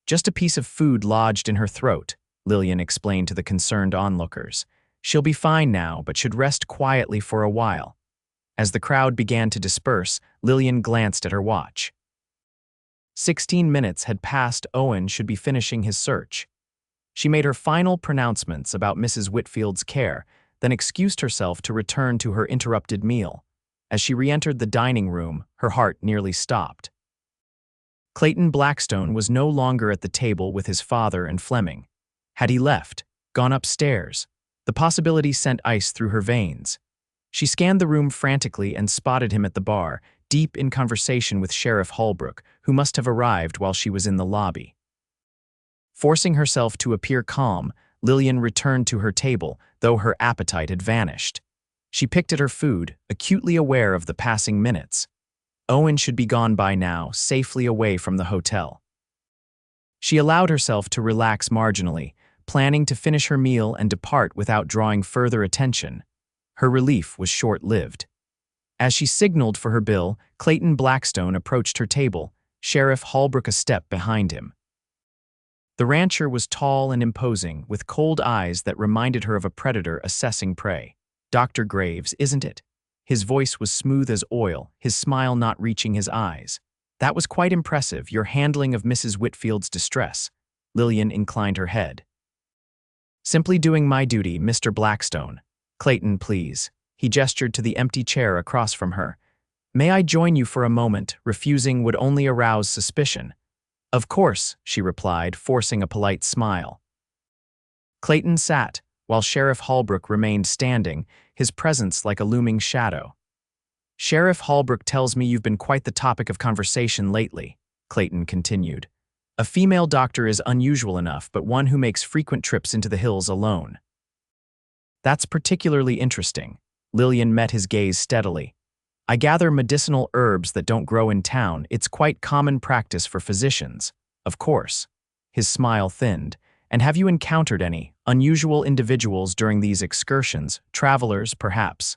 "Just a piece of food lodged in her throat," Lillian explained to the concerned onlookers. "She'll be fine now, but should rest quietly for a while." As the crowd began to disperse, Lillian glanced at her watch. 16 minutes had passed. Owen should be finishing his search. She made her final pronouncements about Mrs. Whitfield's care, then excused herself to return to her interrupted meal. As she re-entered the dining room, her heart nearly stopped. Clayton Blackstone was no longer at the table with his father and Fleming. Had he left, gone upstairs? The possibility sent ice through her veins. She scanned the room frantically and spotted him at the bar, deep in conversation with Sheriff Holbrook, who must have arrived while she was in the lobby. Forcing herself to appear calm, Lillian returned to her table, though her appetite had vanished. She picked at her food, acutely aware of the passing minutes. Owen should be gone by now, safely away from the hotel. She allowed herself to relax marginally, planning to finish her meal and depart without drawing further attention. Her relief was short-lived. As she signaled for her bill, Clayton Blackstone approached her table, Sheriff Holbrook a step behind him. The rancher was tall and imposing, with cold eyes that reminded her of a predator assessing prey. "Dr. Graves, isn't it?" His voice was smooth as oil, his smile not reaching his eyes. "That was quite impressive, your handling of Mrs. Whitfield's distress." Lillian inclined her head. "Simply doing my duty, Mr. Blackstone. Clayton, please." He gestured to the empty chair across from her. "May I join you for a moment? Refusing would only arouse suspicion." "Of course," she replied, forcing a polite smile. Clayton sat, while Sheriff Holbrook remained standing, his presence like a looming shadow. "Sheriff Holbrook tells me you've been quite the topic of conversation lately," Clayton continued. "A female doctor is unusual enough, but one who makes frequent trips into the hills alone." "That's particularly interesting." Lillian met his gaze steadily. "I gather medicinal herbs that don't grow in town. It's quite common practice for physicians." "Of course." His smile thinned. "And have you encountered any unusual individuals during these excursions? Travelers, perhaps?"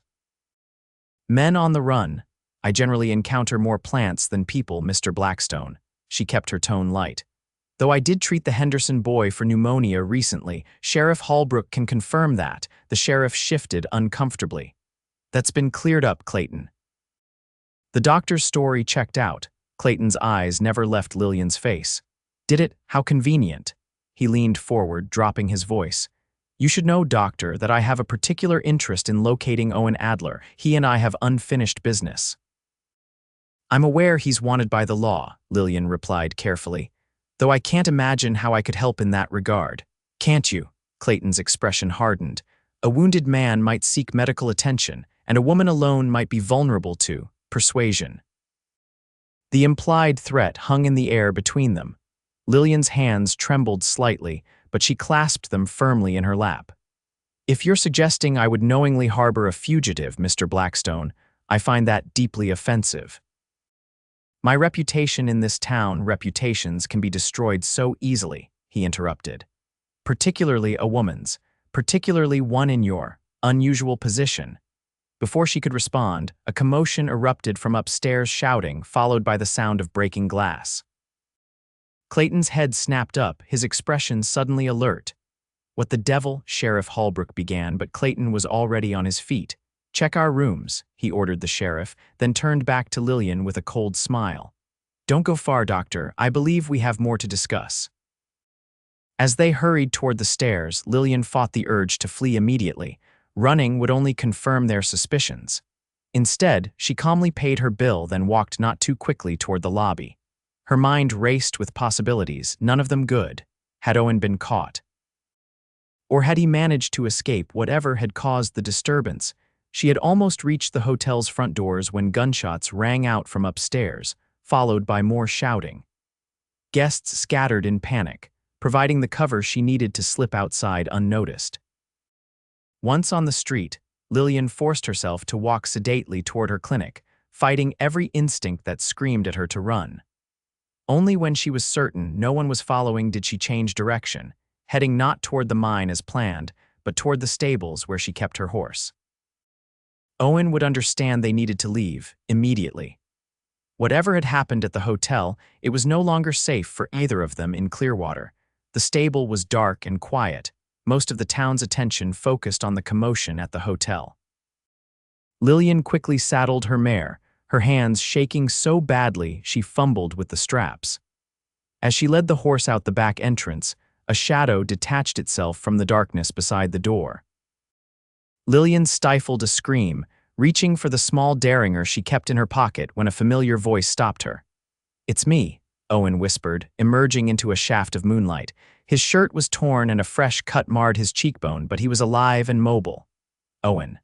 "Men on the run. I generally encounter more plants than people, Mr. Blackstone." She kept her tone light. "Though I did treat the Henderson boy for pneumonia recently. Sheriff Holbrook can confirm that." The sheriff shifted uncomfortably. That's been cleared up, Clayton. The doctor's story checked out. Clayton's eyes never left Lillian's face. Did it? How convenient. He leaned forward, dropping his voice. You should know, doctor, that I have a particular interest in locating Owen Adler. He and I have unfinished business. I'm aware he's wanted by the law, Lillian replied carefully, though I can't imagine how I could help in that regard. Can't you? Clayton's expression hardened. A wounded man might seek medical attention, and a woman alone might be vulnerable to persuasion. The implied threat hung in the air between them. Lillian's hands trembled slightly, but she clasped them firmly in her lap. If you're suggesting I would knowingly harbor a fugitive, Mr. Blackstone, I find that deeply offensive. My reputation in this town, reputations can be destroyed so easily, he interrupted. Particularly a woman's, particularly one in your unusual position. Before she could respond, a commotion erupted from upstairs, shouting, followed by the sound of breaking glass. Clayton's head snapped up, his expression suddenly alert. What the devil? Sheriff Holbrook began, but Clayton was already on his feet. Check our rooms, he ordered the sheriff, then turned back to Lillian with a cold smile. Don't go far, doctor. I believe we have more to discuss. As they hurried toward the stairs, Lillian fought the urge to flee immediately. Running would only confirm their suspicions. Instead, she calmly paid her bill, then walked not too quickly toward the lobby. Her mind raced with possibilities, none of them good. Had Owen been caught? Or had he managed to escape whatever had caused the disturbance? She had almost reached the hotel's front doors when gunshots rang out from upstairs, followed by more shouting. Guests scattered in panic, providing the cover she needed to slip outside unnoticed. Once on the street, Lillian forced herself to walk sedately toward her clinic, fighting every instinct that screamed at her to run. Only when she was certain no one was following did she change direction, heading not toward the mine as planned, but toward the stables where she kept her horse. Owen would understand they needed to leave, immediately. Whatever had happened at the hotel, it was no longer safe for either of them in Clearwater. The stable was dark and quiet, most of the town's attention focused on the commotion at the hotel. Lillian quickly saddled her mare, her hands shaking so badly she fumbled with the straps. As she led the horse out the back entrance, a shadow detached itself from the darkness beside the door. Lillian stifled a scream, reaching for the small derringer she kept in her pocket when a familiar voice stopped her. "It's me," Owen whispered, emerging into a shaft of moonlight. His shirt was torn and a fresh cut marred his cheekbone, but he was alive and mobile. "Owen."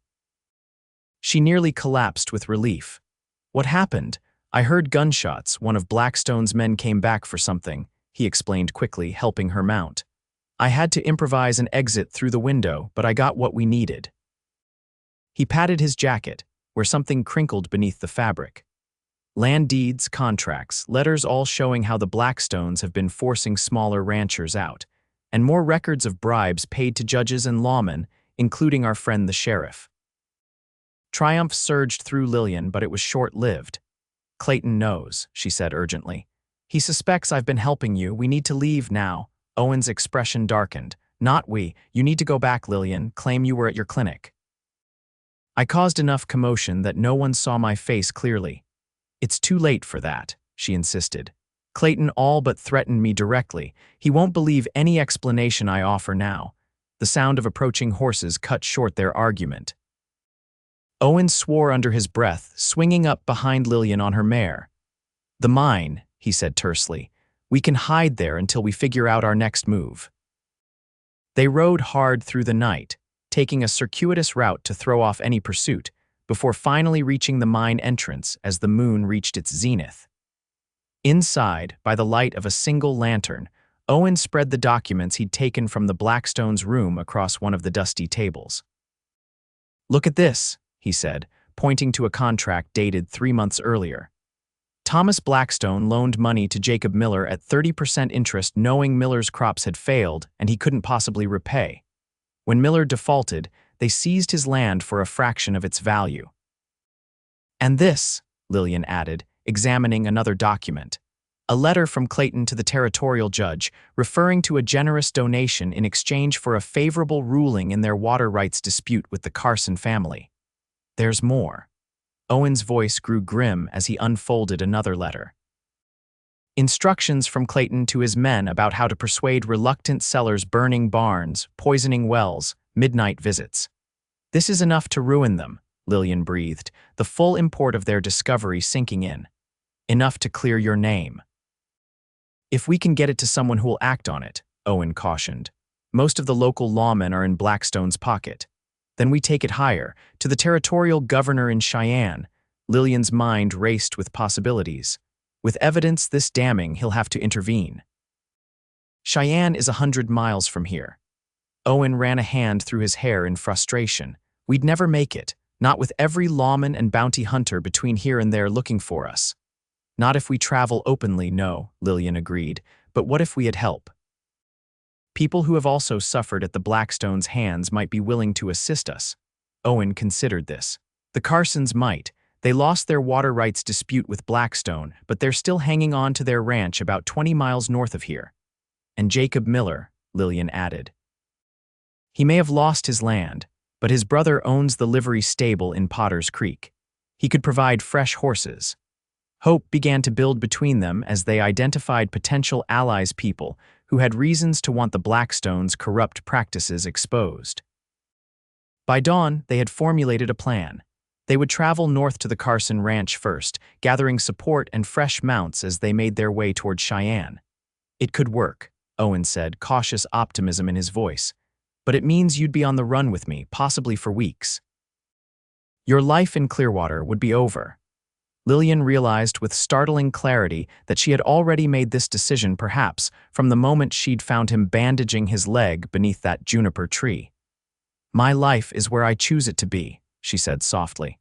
She nearly collapsed with relief. "What happened? I heard gunshots. One of Blackstone's men came back for something," he explained quickly, helping her mount. "I had to improvise an exit through the window, but I got what we needed." He patted his jacket, where something crinkled beneath the fabric. Land deeds, contracts, letters all showing how the Blackstones have been forcing smaller ranchers out, and more records of bribes paid to judges and lawmen, including our friend the sheriff. Triumph surged through Lillian, but it was short-lived. "Clayton knows," she said urgently. "He suspects I've been helping you. We need to leave now." Owen's expression darkened. "Not we. You need to go back, Lillian. Claim you were at your clinic." "I caused enough commotion that no one saw my face clearly." "It's too late for that," she insisted. "Clayton all but threatened me directly. He won't believe any explanation I offer now." The sound of approaching horses cut short their argument. Owen swore under his breath, swinging up behind Lillian on her mare. "The mine," he said tersely. "We can hide there until we figure out our next move." They rode hard through the night, taking a circuitous route to throw off any pursuit, before finally reaching the mine entrance as the moon reached its zenith. Inside, by the light of a single lantern, Owen spread the documents he'd taken from the Blackstone's room across one of the dusty tables. "Look at this," he said, pointing to a contract dated 3 months earlier. Thomas Blackstone loaned money to Jacob Miller at 30% interest, knowing Miller's crops had failed and he couldn't possibly repay. When Miller defaulted, they seized his land for a fraction of its value. "And this," Lillian added, examining another document. A letter from Clayton to the territorial judge, referring to a generous donation in exchange for a favorable ruling in their water rights dispute with the Carson family. There's more. Owen's voice grew grim as he unfolded another letter. Instructions from Clayton to his men about how to persuade reluctant sellers, burning barns, poisoning wells, midnight visits. This is enough to ruin them, Lillian breathed, the full import of their discovery sinking in. Enough to clear your name. If we can get it to someone who will act on it, Owen cautioned. Most of the local lawmen are in Blackstone's pocket. Then we take it higher, to the territorial governor in Cheyenne. Lillian's mind raced with possibilities. With evidence this damning, he'll have to intervene. Cheyenne is 100 miles from here. Owen ran a hand through his hair in frustration. We'd never make it, not with every lawman and bounty hunter between here and there looking for us. Not if we travel openly, no, Lillian agreed, but what if we had help? People who have also suffered at the Blackstone's hands might be willing to assist us. Owen considered this. The Carsons might. They lost their water rights dispute with Blackstone, but they're still hanging on to their ranch about 20 miles north of here. And Jacob Miller, Lillian added. He may have lost his land, but his brother owns the livery stable in Potter's Creek. He could provide fresh horses. Hope began to build between them as they identified potential allies, people who had reasons to want the Blackstone's corrupt practices exposed. By dawn, they had formulated a plan. They would travel north to the Carson Ranch first, gathering support and fresh mounts as they made their way toward Cheyenne. It could work, Owen said, cautious optimism in his voice. But it means you'd be on the run with me, possibly for weeks. Your life in Clearwater would be over. Lillian realized with startling clarity that she had already made this decision, perhaps, from the moment she'd found him bandaging his leg beneath that juniper tree. My life is where I choose it to be, she said softly.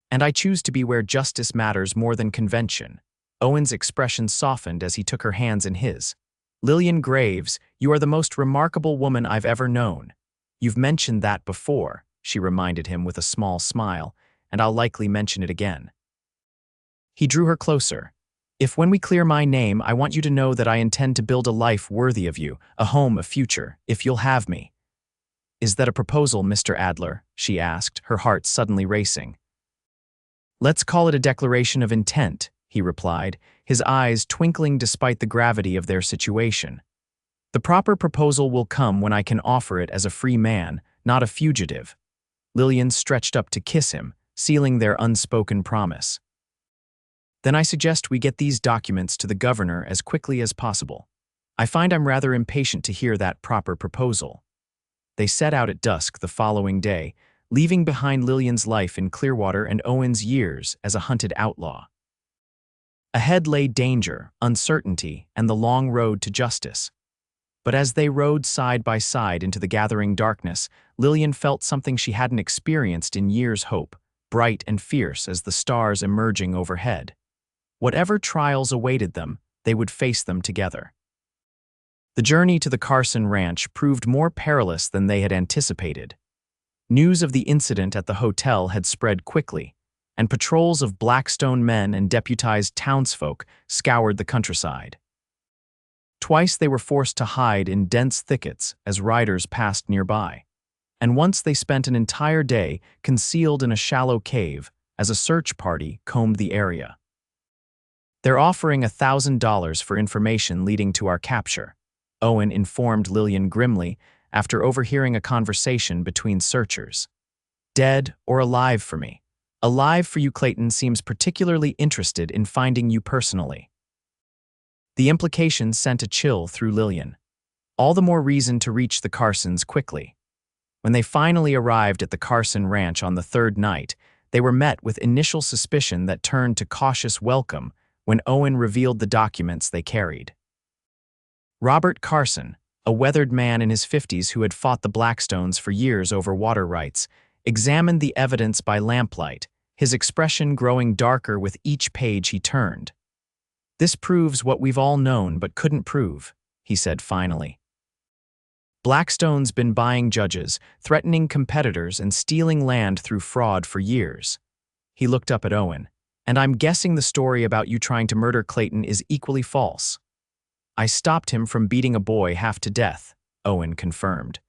And I choose to be where justice matters more than convention. Owen's expression softened as he took her hands in his. Lillian Graves, you are the most remarkable woman I've ever known. You've mentioned that before, she reminded him with a small smile, and I'll likely mention it again. He drew her closer. If when we clear my name, I want you to know that I intend to build a life worthy of you, a home, a future, if you'll have me. Is that a proposal, Mr. Adler? She asked, her heart suddenly racing. Let's call it a declaration of intent, he replied, his eyes twinkling despite the gravity of their situation. The proper proposal will come when I can offer it as a free man, not a fugitive. Lillian stretched up to kiss him, sealing their unspoken promise. Then I suggest we get these documents to the governor as quickly as possible. I find I'm rather impatient to hear that proper proposal. They set out at dusk the following day, leaving behind Lillian's life in Clearwater and Owen's years as a hunted outlaw. Ahead lay danger, uncertainty, and the long road to justice. But as they rode side by side into the gathering darkness, Lillian felt something she hadn't experienced in years: hope, bright and fierce as the stars emerging overhead. Whatever trials awaited them, they would face them together. The journey to the Carson Ranch proved more perilous than they had anticipated. News of the incident at the hotel had spread quickly, and patrols of Blackstone men and deputized townsfolk scoured the countryside. Twice they were forced to hide in dense thickets as riders passed nearby, and once they spent an entire day concealed in a shallow cave as a search party combed the area. They're offering $1,000 for information leading to our capture, Owen informed Lillian grimly after overhearing a conversation between searchers. Dead or alive for me. Alive for you. Clayton seems particularly interested in finding you personally. The implication sent a chill through Lillian. All the more reason to reach the Carsons quickly. When they finally arrived at the Carson Ranch on the third night, they were met with initial suspicion that turned to cautious welcome when Owen revealed the documents they carried. Robert Carson, a weathered man in his 50s who had fought the Blackstones for years over water rights, examined the evidence by lamplight, his expression growing darker with each page he turned. This proves what we've all known but couldn't prove, he said finally. Blackstone's been buying judges, threatening competitors, and stealing land through fraud for years. He looked up at Owen. And I'm guessing the story about you trying to murder Clayton is equally false. I stopped him from beating a boy half to death, Owen confirmed.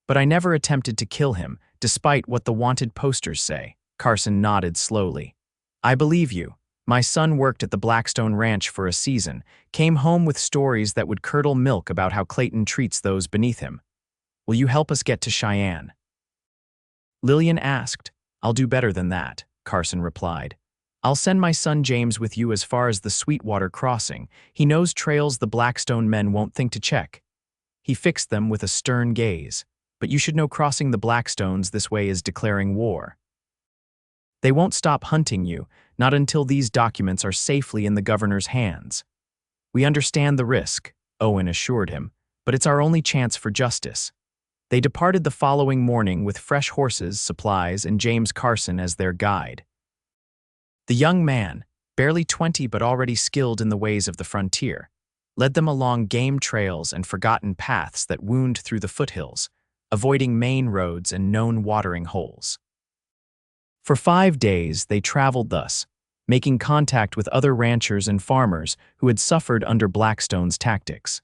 But I never attempted to kill him, despite what the wanted posters say. Carson nodded slowly. I believe you. My son worked at the Blackstone ranch for a season, came home with stories that would curdle milk about how Clayton treats those beneath him. Will you help us get to Cheyenne? Lillian asked. I'll do better than that, Carson replied. I'll send my son James with you as far as the Sweetwater crossing. He knows trails the Blackstone men won't think to check. He fixed them with a stern gaze. But you should know crossing the Blackstones this way is declaring war. They won't stop hunting you, not until these documents are safely in the governor's hands. We understand the risk, Owen assured him, but it's our only chance for justice. They departed the following morning with fresh horses, supplies, and James Carson as their guide. The young man, barely 20 but already skilled in the ways of the frontier, led them along game trails and forgotten paths that wound through the foothills, avoiding main roads and known watering holes. For 5 days they traveled thus, making contact with other ranchers and farmers who had suffered under Blackstone's tactics.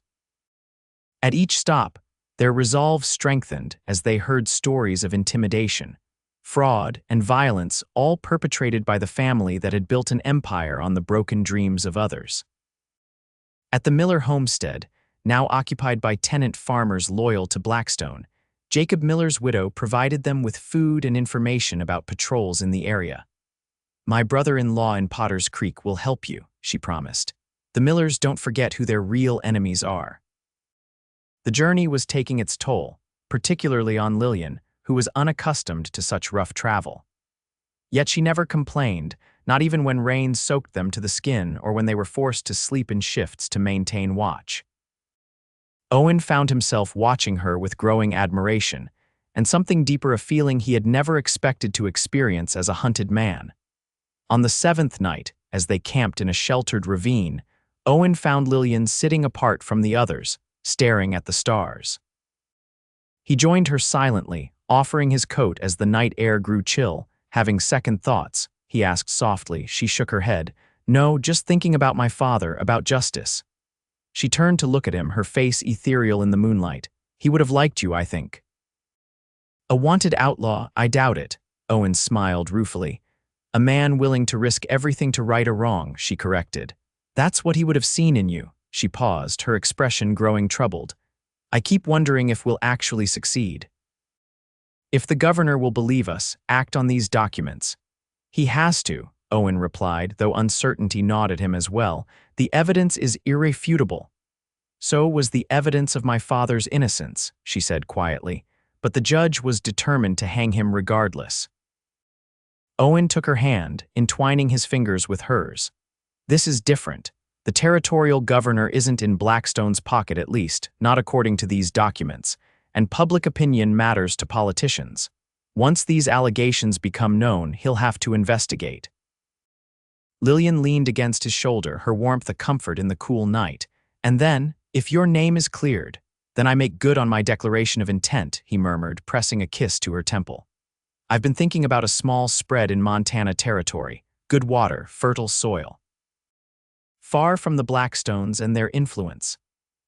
At each stop, their resolve strengthened as they heard stories of intimidation, fraud, and violence, all perpetrated by the family that had built an empire on the broken dreams of others. At the Miller homestead, now occupied by tenant farmers loyal to Blackstone, Jacob Miller's widow provided them with food and information about patrols in the area. My brother-in-law in Potter's Creek will help you, she promised. The Millers don't forget who their real enemies are. The journey was taking its toll, particularly on Lillian, who was unaccustomed to such rough travel. Yet she never complained, not even when rain soaked them to the skin or when they were forced to sleep in shifts to maintain watch. Owen found himself watching her with growing admiration, and something deeper a feeling he had never expected to experience as a hunted man. On the 7th night, as they camped in a sheltered ravine, Owen found Lillian sitting apart from the others, staring at the stars. He joined her silently, offering his coat as the night air grew chill. Having second thoughts, he asked softly. She shook her head. No, just thinking about my father, about justice. She turned to look at him, her face ethereal in the moonlight. He would have liked you, I think. A wanted outlaw, I doubt it, Owen smiled ruefully. A man willing to risk everything to right a wrong, she corrected. That's what he would have seen in you. She paused, her expression growing troubled. I keep wondering if we'll actually succeed. If the governor will believe us, act on these documents. He has to, Owen replied, though uncertainty gnawed at him as well. The evidence is irrefutable. So was the evidence of my father's innocence, she said quietly, but the judge was determined to hang him regardless. Owen took her hand, entwining his fingers with hers. This is different. The territorial governor isn't in Blackstone's pocket, at least, not according to these documents, and public opinion matters to politicians. Once these allegations become known, he'll have to investigate. Lillian leaned against his shoulder, her warmth a comfort in the cool night. And then, if your name is cleared, then I make good on my declaration of intent, he murmured, pressing a kiss to her temple. I've been thinking about a small spread in Montana Territory, good water, fertile soil. Far from the Blackstones and their influence.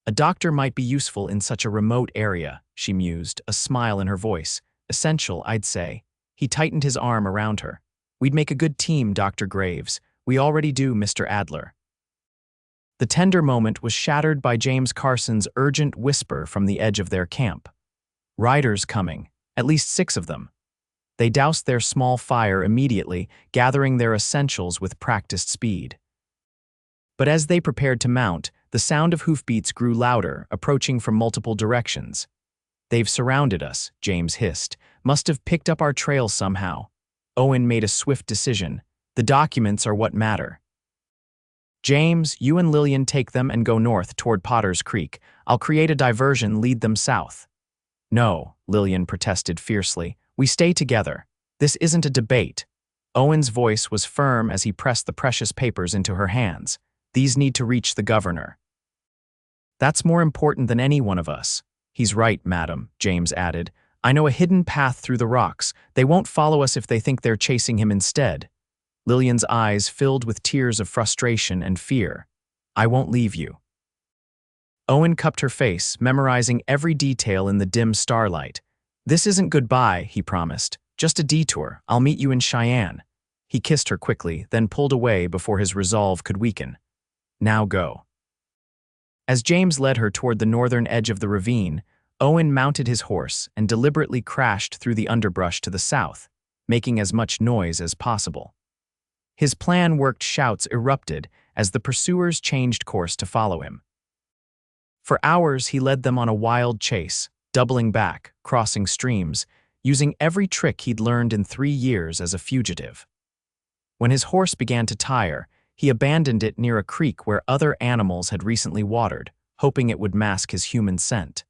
A doctor might be useful in such a remote area, she mused, a smile in her voice. Essential, I'd say. He tightened his arm around her. We'd make a good team, Dr. Graves. We already do, Mr. Adler. The tender moment was shattered by James Carson's urgent whisper from the edge of their camp. Riders coming, at least 6 of them. They doused their small fire immediately, gathering their essentials with practiced speed. But as they prepared to mount, the sound of hoofbeats grew louder, approaching from multiple directions. They've surrounded us, James hissed. Must have picked up our trail somehow. Owen made a swift decision. The documents are what matter. James, you and Lillian take them and go north toward Potter's Creek. I'll create a diversion, lead them south. No, Lillian protested fiercely. We stay together. This isn't a debate. Owen's voice was firm as he pressed the precious papers into her hands. These need to reach the governor. That's more important than any one of us. He's right, madam, James added. I know a hidden path through the rocks. They won't follow us if they think they're chasing him instead. Lillian's eyes filled with tears of frustration and fear. I won't leave you. Owen cupped her face, memorizing every detail in the dim starlight. "This isn't goodbye," he promised. "Just a detour. I'll meet you in Cheyenne." He kissed her quickly, then pulled away before his resolve could weaken. "Now go." As James led her toward the northern edge of the ravine, Owen mounted his horse and deliberately crashed through the underbrush to the south, making as much noise as possible. His plan worked. Shouts erupted as the pursuers changed course to follow him. For hours he led them on a wild chase, doubling back, crossing streams, using every trick he'd learned in 3 years as a fugitive. When his horse began to tire, he abandoned it near a creek where other animals had recently watered, hoping it would mask his human scent.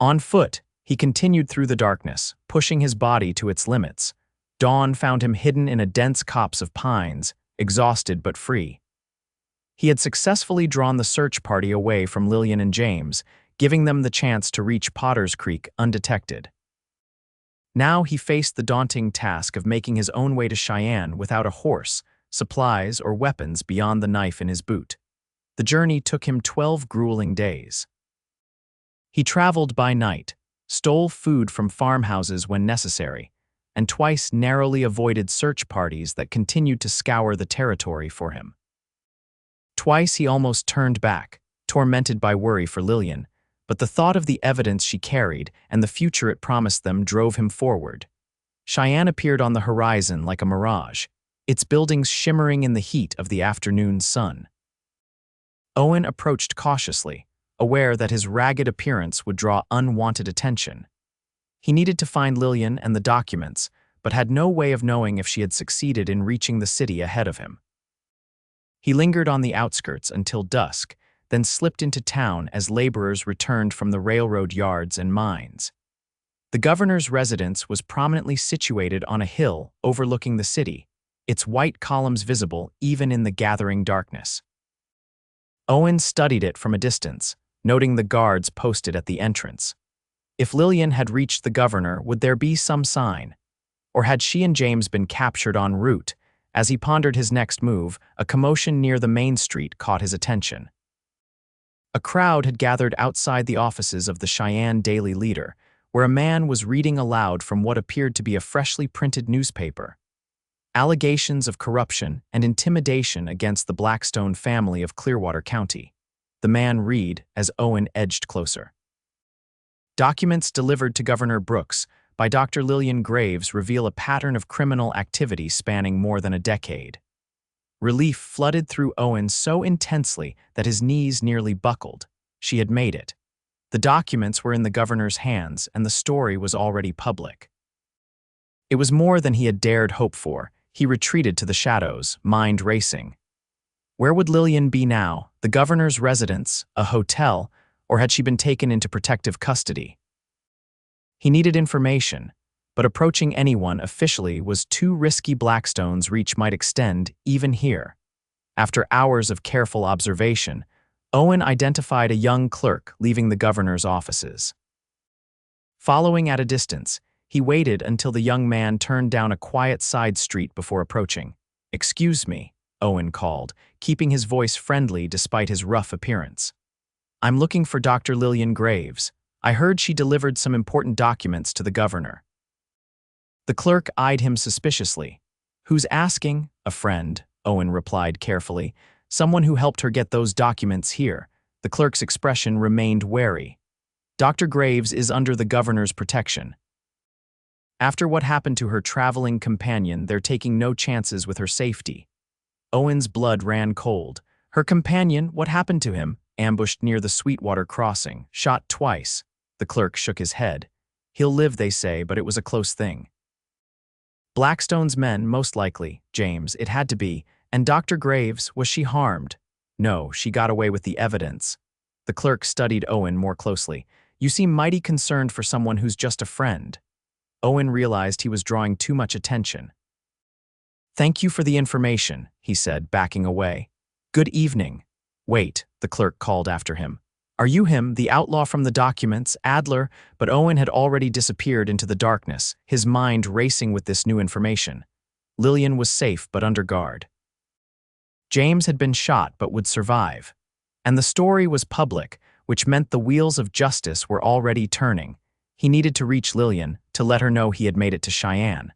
On foot, he continued through the darkness, pushing his body to its limits. Dawn found him hidden in a dense copse of pines, exhausted but free. He had successfully drawn the search party away from Lillian and James, giving them the chance to reach Potter's Creek undetected. Now he faced the daunting task of making his own way to Cheyenne without a horse, supplies, or weapons beyond the knife in his boot. The journey took him 12 grueling days. He traveled by night, stole food from farmhouses when necessary, and twice narrowly avoided search parties that continued to scour the territory for him. Twice he almost turned back, tormented by worry for Lillian, but the thought of the evidence she carried and the future it promised them drove him forward. Cheyenne appeared on the horizon like a mirage, its buildings shimmering in the heat of the afternoon sun. Owen approached cautiously, aware that his ragged appearance would draw unwanted attention. He needed to find Lillian and the documents, but had no way of knowing if she had succeeded in reaching the city ahead of him. He lingered on the outskirts until dusk, then slipped into town as laborers returned from the railroad yards and mines. The governor's residence was prominently situated on a hill overlooking the city, its white columns visible even in the gathering darkness. Owen studied it from a distance, noting the guards posted at the entrance. If Lillian had reached the governor, would there be some sign? Or had she and James been captured en route? As he pondered his next move, a commotion near the main street caught his attention. A crowd had gathered outside the offices of the Cheyenne Daily Leader, where a man was reading aloud from what appeared to be a freshly printed newspaper. Allegations of corruption and intimidation against the Blackstone family of Clearwater County. The man read as Owen edged closer. Documents delivered to Governor Brooks by Dr. Lillian Graves reveal a pattern of criminal activity spanning more than a decade. Relief flooded through Owen so intensely that his knees nearly buckled. She had made it. The documents were in the governor's hands, and the story was already public. It was more than he had dared hope for. He retreated to the shadows, mind racing. Where would Lillian be now? The governor's residence, a hotel, or had she been taken into protective custody? He needed information, but approaching anyone officially was too risky. Blackstone's reach might extend even here. After hours of careful observation, Owen identified a young clerk leaving the governor's offices. Following at a distance, he waited until the young man turned down a quiet side street before approaching. "Excuse me," Owen called, keeping his voice friendly despite his rough appearance. "I'm looking for Dr. Lillian Graves. I heard she delivered some important documents to the governor." The clerk eyed him suspiciously. "Who's asking?" "A friend," Owen replied carefully. "Someone who helped her get those documents here." The clerk's expression remained wary. "Dr. Graves is under the governor's protection. After what happened to her traveling companion, they're taking no chances with her safety." Owen's blood ran cold. Her companion, what happened to him? "Ambushed near the Sweetwater crossing, shot twice." The clerk shook his head. "He'll live, they say, but it was a close thing." "Blackstone's men, most likely, James, it had to be. And Dr. Graves, was she harmed?" "No, she got away with the evidence." The clerk studied Owen more closely. "You seem mighty concerned for someone who's just a friend." Owen realized he was drawing too much attention. "Thank you for the information," he said, backing away. "Good evening." "Wait," the clerk called after him. "Are you him, the outlaw from the documents, Adler?" But Owen had already disappeared into the darkness, his mind racing with this new information. Lillian was safe but under guard. James had been shot but would survive. And the story was public, which meant the wheels of justice were already turning. He needed to reach Lillian to let her know he had made it to Cheyenne.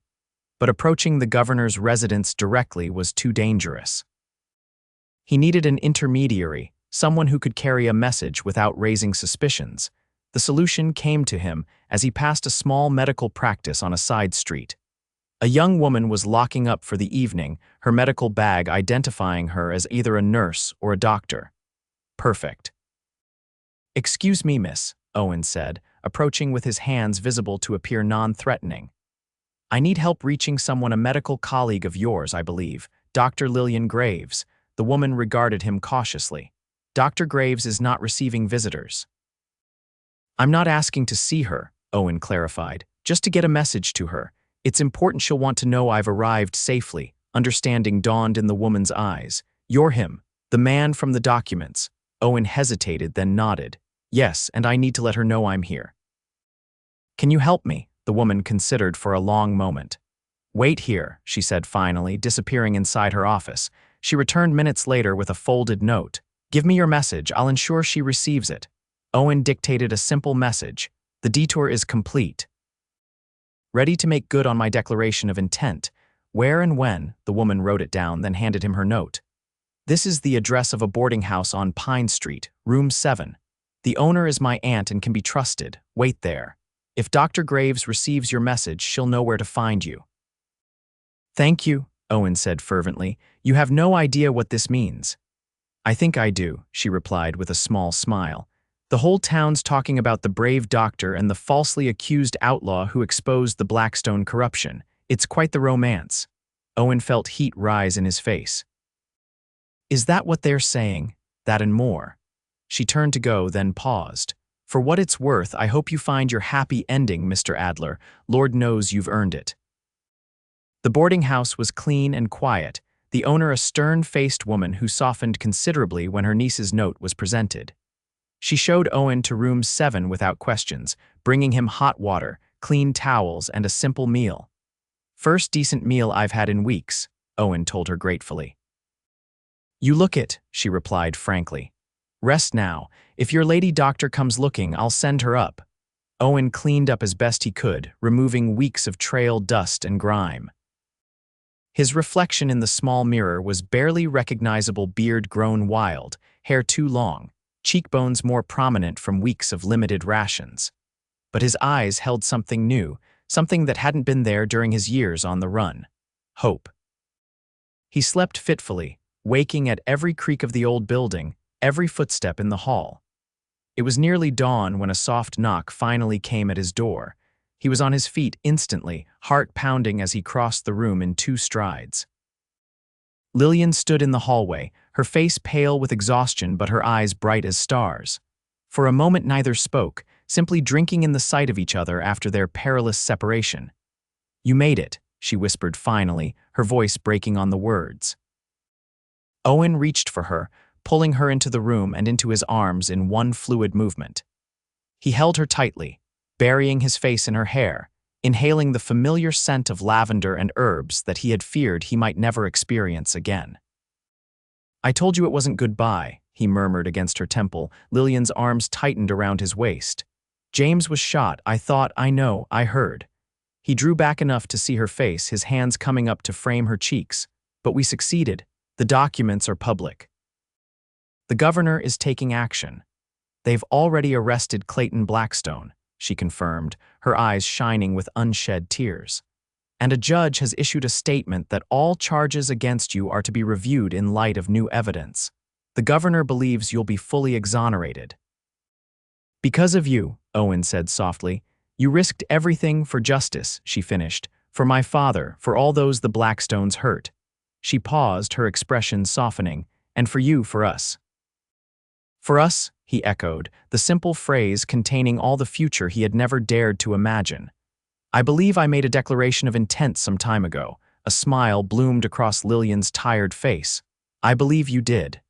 But approaching the governor's residence directly was too dangerous. He needed an intermediary, someone who could carry a message without raising suspicions. The solution came to him as he passed a small medical practice on a side street. A young woman was locking up for the evening, her medical bag identifying her as either a nurse or a doctor. Perfect. "Excuse me, miss," Owen said, approaching with his hands visible to appear non-threatening. "I need help reaching someone, a medical colleague of yours, I believe, Dr. Lillian Graves." The woman regarded him cautiously. "Dr. Graves is not receiving visitors." "I'm not asking to see her," Owen clarified, "just to get a message to her. It's important she'll want to know I've arrived safely." Understanding dawned in the woman's eyes. "You're him, the man from the documents." Owen hesitated, then nodded. "Yes, and I need to let her know I'm here." "Can you help me?" The woman considered for a long moment. "Wait here," she said finally, disappearing inside her office. She returned minutes later with a folded note. "Give me your message. I'll ensure she receives it." Owen dictated a simple message. "The detour is complete. Ready to make good on my declaration of intent. Where and when?" The woman wrote it down, then handed him her note. "This is the address of a boarding house on Pine Street, room 7. The owner is my aunt and can be trusted. Wait there. If Dr. Graves receives your message, she'll know where to find you." "Thank you," Owen said fervently. "You have no idea what this means." "I think I do," she replied with a small smile. "The whole town's talking about the brave doctor and the falsely accused outlaw who exposed the Blackstone corruption. It's quite the romance." Owen felt heat rise in his face. "Is that what they're saying? That and more?" She turned to go, then paused. "For what it's worth, I hope you find your happy ending, Mr. Adler. Lord knows you've earned it." The boarding house was clean and quiet, the owner a stern-faced woman who softened considerably when her niece's note was presented. She showed Owen to room 7 without questions, bringing him hot water, clean towels, and a simple meal. "First decent meal I've had in weeks," Owen told her gratefully. "You look it," she replied frankly. "Rest now. If your lady doctor comes looking, I'll send her up." Owen cleaned up as best he could, removing weeks of trail dust and grime. His reflection in the small mirror was barely recognizable, beard grown wild, hair too long, cheekbones more prominent from weeks of limited rations. But his eyes held something new, something that hadn't been there during his years on the run. Hope. He slept fitfully, waking at every creak of the old building, every footstep in the hall. It was nearly dawn when a soft knock finally came at his door. He was on his feet instantly, heart pounding as he crossed the room in 2 strides. Lillian stood in the hallway, her face pale with exhaustion but her eyes bright as stars. For a moment neither spoke, simply drinking in the sight of each other after their perilous separation. "You made it," she whispered finally, her voice breaking on the words. Owen reached for her, pulling her into the room and into his arms in one fluid movement. He held her tightly, burying his face in her hair, inhaling the familiar scent of lavender and herbs that he had feared he might never experience again. "I told you it wasn't goodbye," he murmured against her temple. Lillian's arms tightened around his waist. "James was shot. I thought, I know, I heard." He drew back enough to see her face, his hands coming up to frame her cheeks. "But we succeeded. The documents are public. The governor is taking action. They've already arrested Clayton Blackstone," she confirmed, her eyes shining with unshed tears. "And a judge has issued a statement that all charges against you are to be reviewed in light of new evidence. The governor believes you'll be fully exonerated." "Because of you," Owen said softly. "You risked everything for justice," she finished. "For my father, for all those the Blackstones hurt." She paused, her expression softening. "And for you, for us." "For us," he echoed, the simple phrase containing all the future he had never dared to imagine. "I believe I made a declaration of intent some time ago." A smile bloomed across Lillian's tired face. "I believe you did.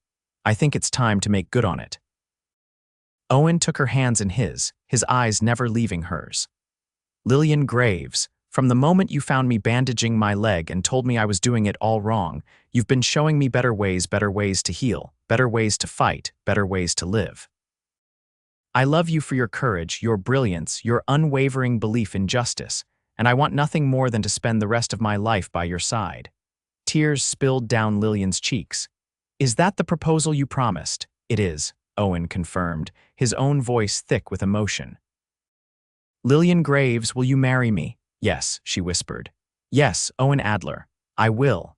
I think it's time to make good on it." Owen took her hands in his eyes never leaving hers. "Lillian Graves, from the moment you found me bandaging my leg and told me I was doing it all wrong, you've been showing me better ways to heal, better ways to fight, better ways to live." I love you for your courage, your brilliance, your unwavering belief in justice, and I want nothing more than to spend the rest of my life by your side." Tears spilled down Lillian's cheeks. "Is that the proposal you promised?" "It is," Owen confirmed, his own voice thick with emotion. "Lillian Graves, will you marry me?" "Yes," she whispered. "Yes, Owen Adler, I will."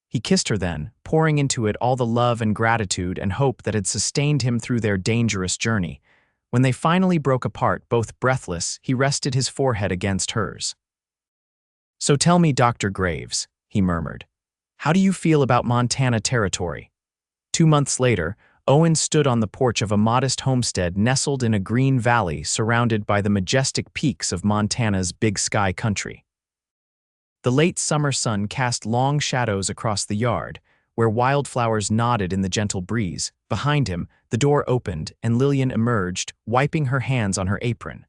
He kissed her then, pouring into it all the love and gratitude and hope that had sustained him through their dangerous journey. When they finally broke apart, both breathless, he rested his forehead against hers. "So tell me, Dr. Graves," he murmured, "how do you feel about Montana Territory?" 2 months later, Owen stood on the porch of a modest homestead nestled in a green valley surrounded by the majestic peaks of Montana's Big Sky country. The late summer sun cast long shadows across the yard, where wildflowers nodded in the gentle breeze. Behind him, the door opened and Lillian emerged, wiping her hands on her apron.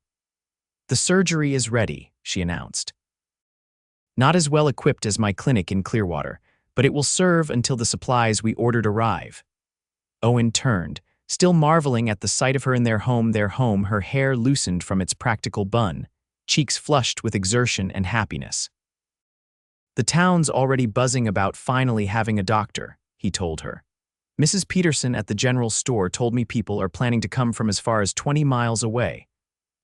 "The surgery is ready," she announced. "Not as well equipped as my clinic in Clearwater, but it will serve until the supplies we ordered arrive." Owen turned, still marveling at the sight of her in their home, her hair loosened from its practical bun, cheeks flushed with exertion and happiness. "The town's already buzzing about finally having a doctor," he told her. "Mrs. Peterson at the general store told me people are planning to come from as far as 20 miles away."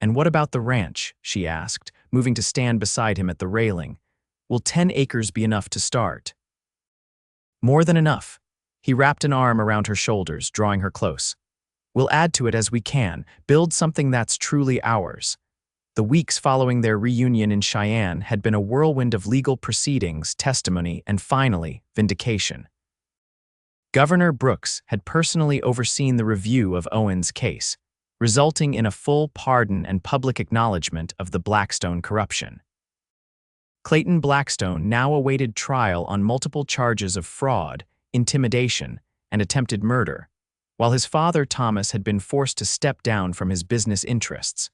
"And what about the ranch?" she asked, moving to stand beside him at the railing. "Will 10 acres be enough to start?" "More than enough." He wrapped an arm around her shoulders, drawing her close. "We'll add to it as we can, build something that's truly ours." The weeks following their reunion in Cheyenne had been a whirlwind of legal proceedings, testimony, and finally, vindication. Governor Brooks had personally overseen the review of Owen's case, resulting in a full pardon and public acknowledgement of the Blackstone corruption. Clayton Blackstone now awaited trial on multiple charges of fraud, intimidation, and attempted murder, while his father Thomas had been forced to step down from his business interests.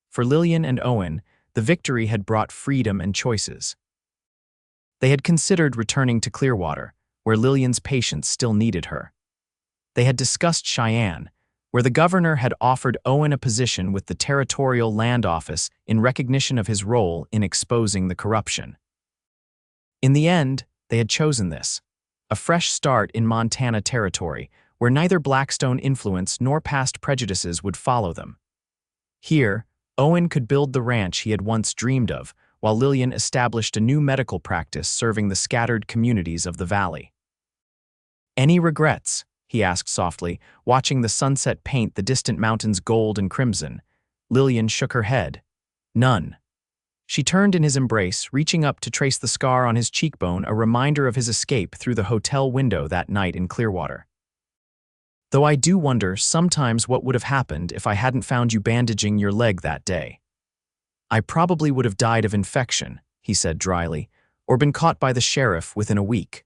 For Lillian and Owen, the victory had brought freedom and choices. They had considered returning to Clearwater, where Lillian's patients still needed her. They had discussed Cheyenne, where the governor had offered Owen a position with the Territorial Land Office in recognition of his role in exposing the corruption. In the end, they had chosen this, a fresh start in Montana Territory, where neither Blackstone influence nor past prejudices would follow them. Here, Owen could build the ranch he had once dreamed of, while Lillian established a new medical practice serving the scattered communities of the valley. "Any regrets?" he asked softly, watching the sunset paint the distant mountains gold and crimson. Lillian shook her head. "None." She turned in his embrace, reaching up to trace the scar on his cheekbone, a reminder of his escape through the hotel window that night in Clearwater. "Though I do wonder sometimes what would have happened if I hadn't found you bandaging your leg that day. I probably would have died of infection," he said dryly, "or been caught by the sheriff within a week.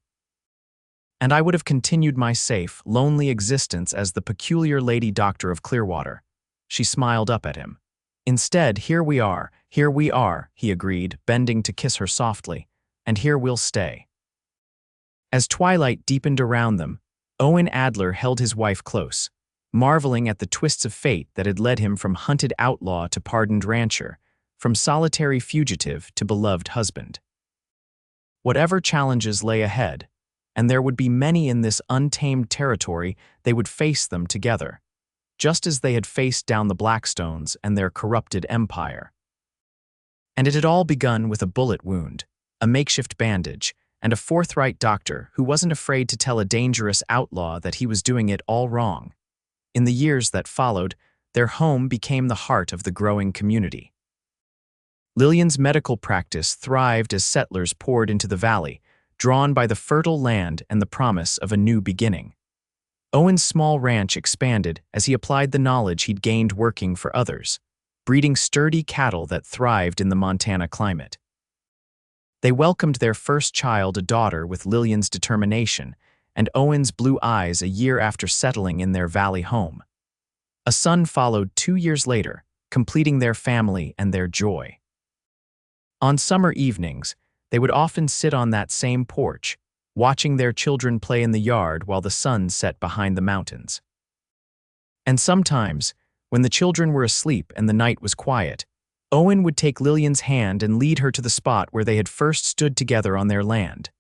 And I would have continued my safe, lonely existence as the peculiar lady doctor of Clearwater." She smiled up at him. "Instead, here we are," he agreed, bending to kiss her softly, "and here we'll stay." As twilight deepened around them, Owen Adler held his wife close, marveling at the twists of fate that had led him from hunted outlaw to pardoned rancher, from solitary fugitive to beloved husband. Whatever challenges lay ahead, and there would be many in this untamed territory, they would face them together, just as they had faced down the Blackstones and their corrupted empire. And it had all begun with a bullet wound, a makeshift bandage, and a forthright doctor who wasn't afraid to tell a dangerous outlaw that he was doing it all wrong. In the years that followed, their home became the heart of the growing community. Lillian's medical practice thrived as settlers poured into the valley, drawn by the fertile land and the promise of a new beginning. Owen's small ranch expanded as he applied the knowledge he'd gained working for others, breeding sturdy cattle that thrived in the Montana climate. They welcomed their first child, a daughter, with Lillian's determination and Owen's blue eyes a year after settling in their valley home. A son followed 2 years later, completing their family and their joy. On summer evenings, they would often sit on that same porch, watching their children play in the yard while the sun set behind the mountains. And sometimes, When the children were asleep and the night was quiet, Owen would take Lillian's hand and lead her to the spot where they had first stood together on their land.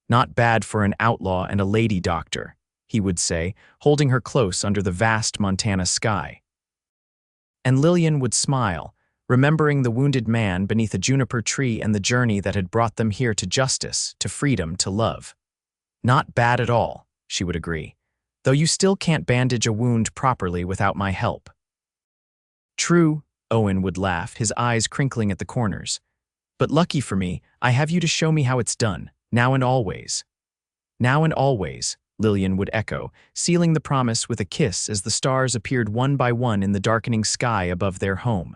"Not bad for an outlaw and a lady doctor," he would say, holding her close under the vast Montana sky. And Lillian would smile, remembering the wounded man beneath a juniper tree and the journey that had brought them here to justice, to freedom, to love. "Not bad at all," she would agree, "though you still can't bandage a wound properly without my help." "True," Owen would laugh, his eyes crinkling at the corners. "But lucky for me, I have you to show me how it's done, now and always." "Now and always," Lillian would echo, sealing the promise with a kiss as the stars appeared one by one in the darkening sky above their home.